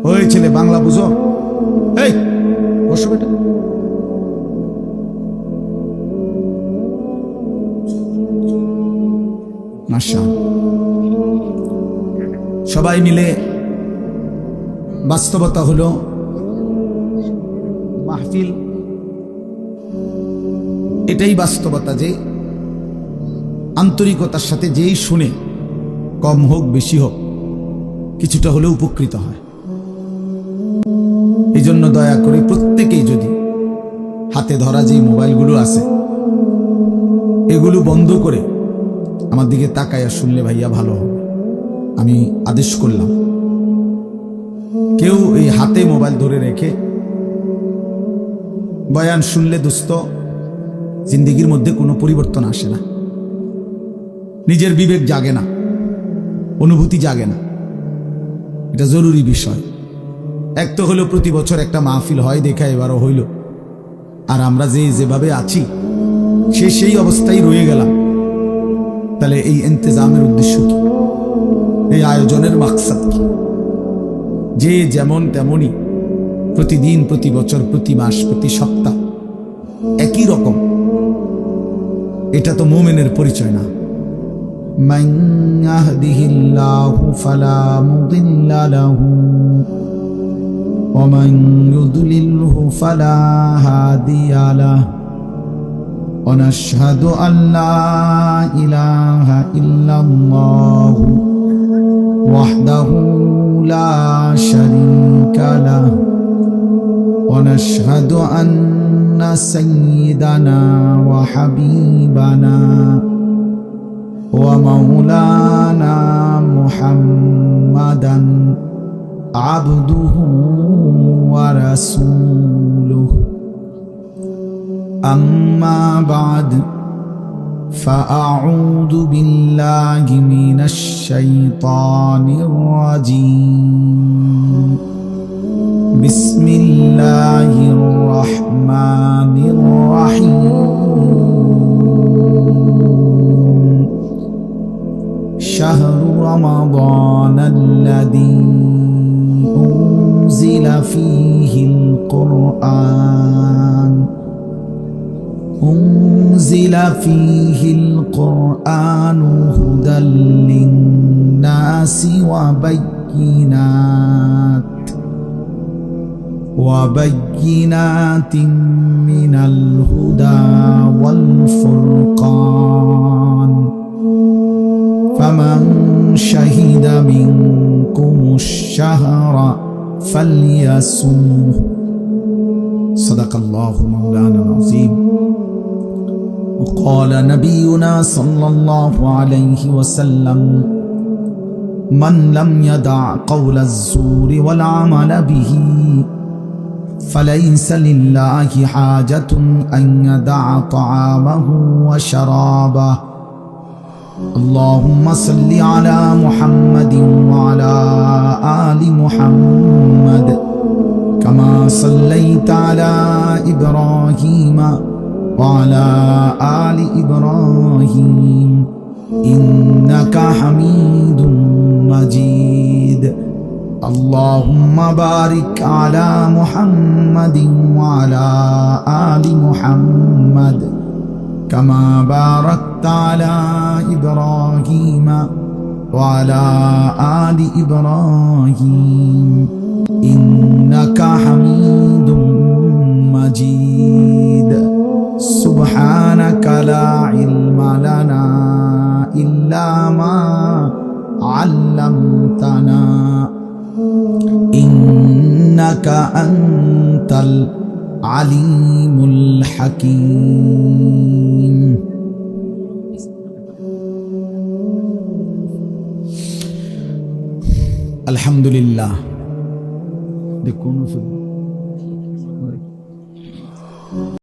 ওই ছেলে বাংলা বুঝো, এই বসো বেটা। মাশাআল্লাহ, সবাই মিলে বাস্তবতা হলো মাহফিল, এটাই বাস্তবতা যে আন্তরিকতার সাথে যেই শুনে, কম হোক বেশি হোক, কিছুটা হলেও উপকৃত হয়। এই জন্য দয়া করে প্রত্যেকেই যদি হাতে ধরা যেই মোবাইলগুলো আছে এগুলো বন্ধ করে আমার দিকে তাকাইয়া শুনলে ভাইয়া ভালো হবে। আমি আদেশ করলাম, কেউ এই হাতে মোবাইল ধরে রেখে বয়ান শুনলে দোস্ত জিন্দেগির মধ্যে কোনো পরিবর্তন আসে না, নিজের বিবেক জাগে না, অনুভূতি জাগে না। এটা জরুরি বিষয়। এক তো হলো প্রতি বছর একটা মাহফিল হয় দেখা, এবারও হইল, আর আমরা যেভাবে আছি সেই অবস্থায় রয়ে গেলাম। তাহলে এই ইন্তজামের উদ্দেশ্য কি? এই আয়োজনের মাকসাদ কি? যে যেমন তেমনই প্রতিদিন, প্রতি বছর, প্রতি মাস, প্রতি সপ্তাহ একই রকম, এটা তো মুমিনের পরিচয় না। মান ইয়াহদিহিল্লাহু ফালা মুদিল্লা লাহু ওয়া মান ইউদ্লিলহু ফালা হাদিয়া লাহু ওয়া নাশহাদু আল্লা ইলাহা ইল্লাল্লাহু ওয়াহদাহু লা শারীকা লাহু ওয়া নাশহাদু আন্না সাইয়্যিদানা ওয়া হাবিবানা ওয়া মাওলানা মুহাম্মাদান আবদুহু ওয়া রাসূলুহু। আম্মা বা'দ, فأعوذ بالله من الشيطان الرجيم. بسم الله الرحمن الرحيم. شهر رمضان الذي أنزل فيه القرآن هدى للناس وبينات من الهدى والفرقان، فمن شهد منكم الشهر فليصمه. صدق الله مولانا العظيم. وقال نبينا صلى الله عليه وسلم: من لم يدع قول الزور والعمل به فليس لله حاجة أن يدع طعامه وشرابه. اللهم صل على محمد وعلى آل محمد كما صليت على إبراهيم وعلى آل إبراهيم إنك حميد مجيد. اللهم بارك على محمد وعلى آل محمد كما باركت على إبراهيم وعلى آل إبراهيم إنك حميد مجيد. سبحانك لا علم لنا إلا ما علمتنا إنك أنت العليم الحكيم. الحمد لله. দেখুন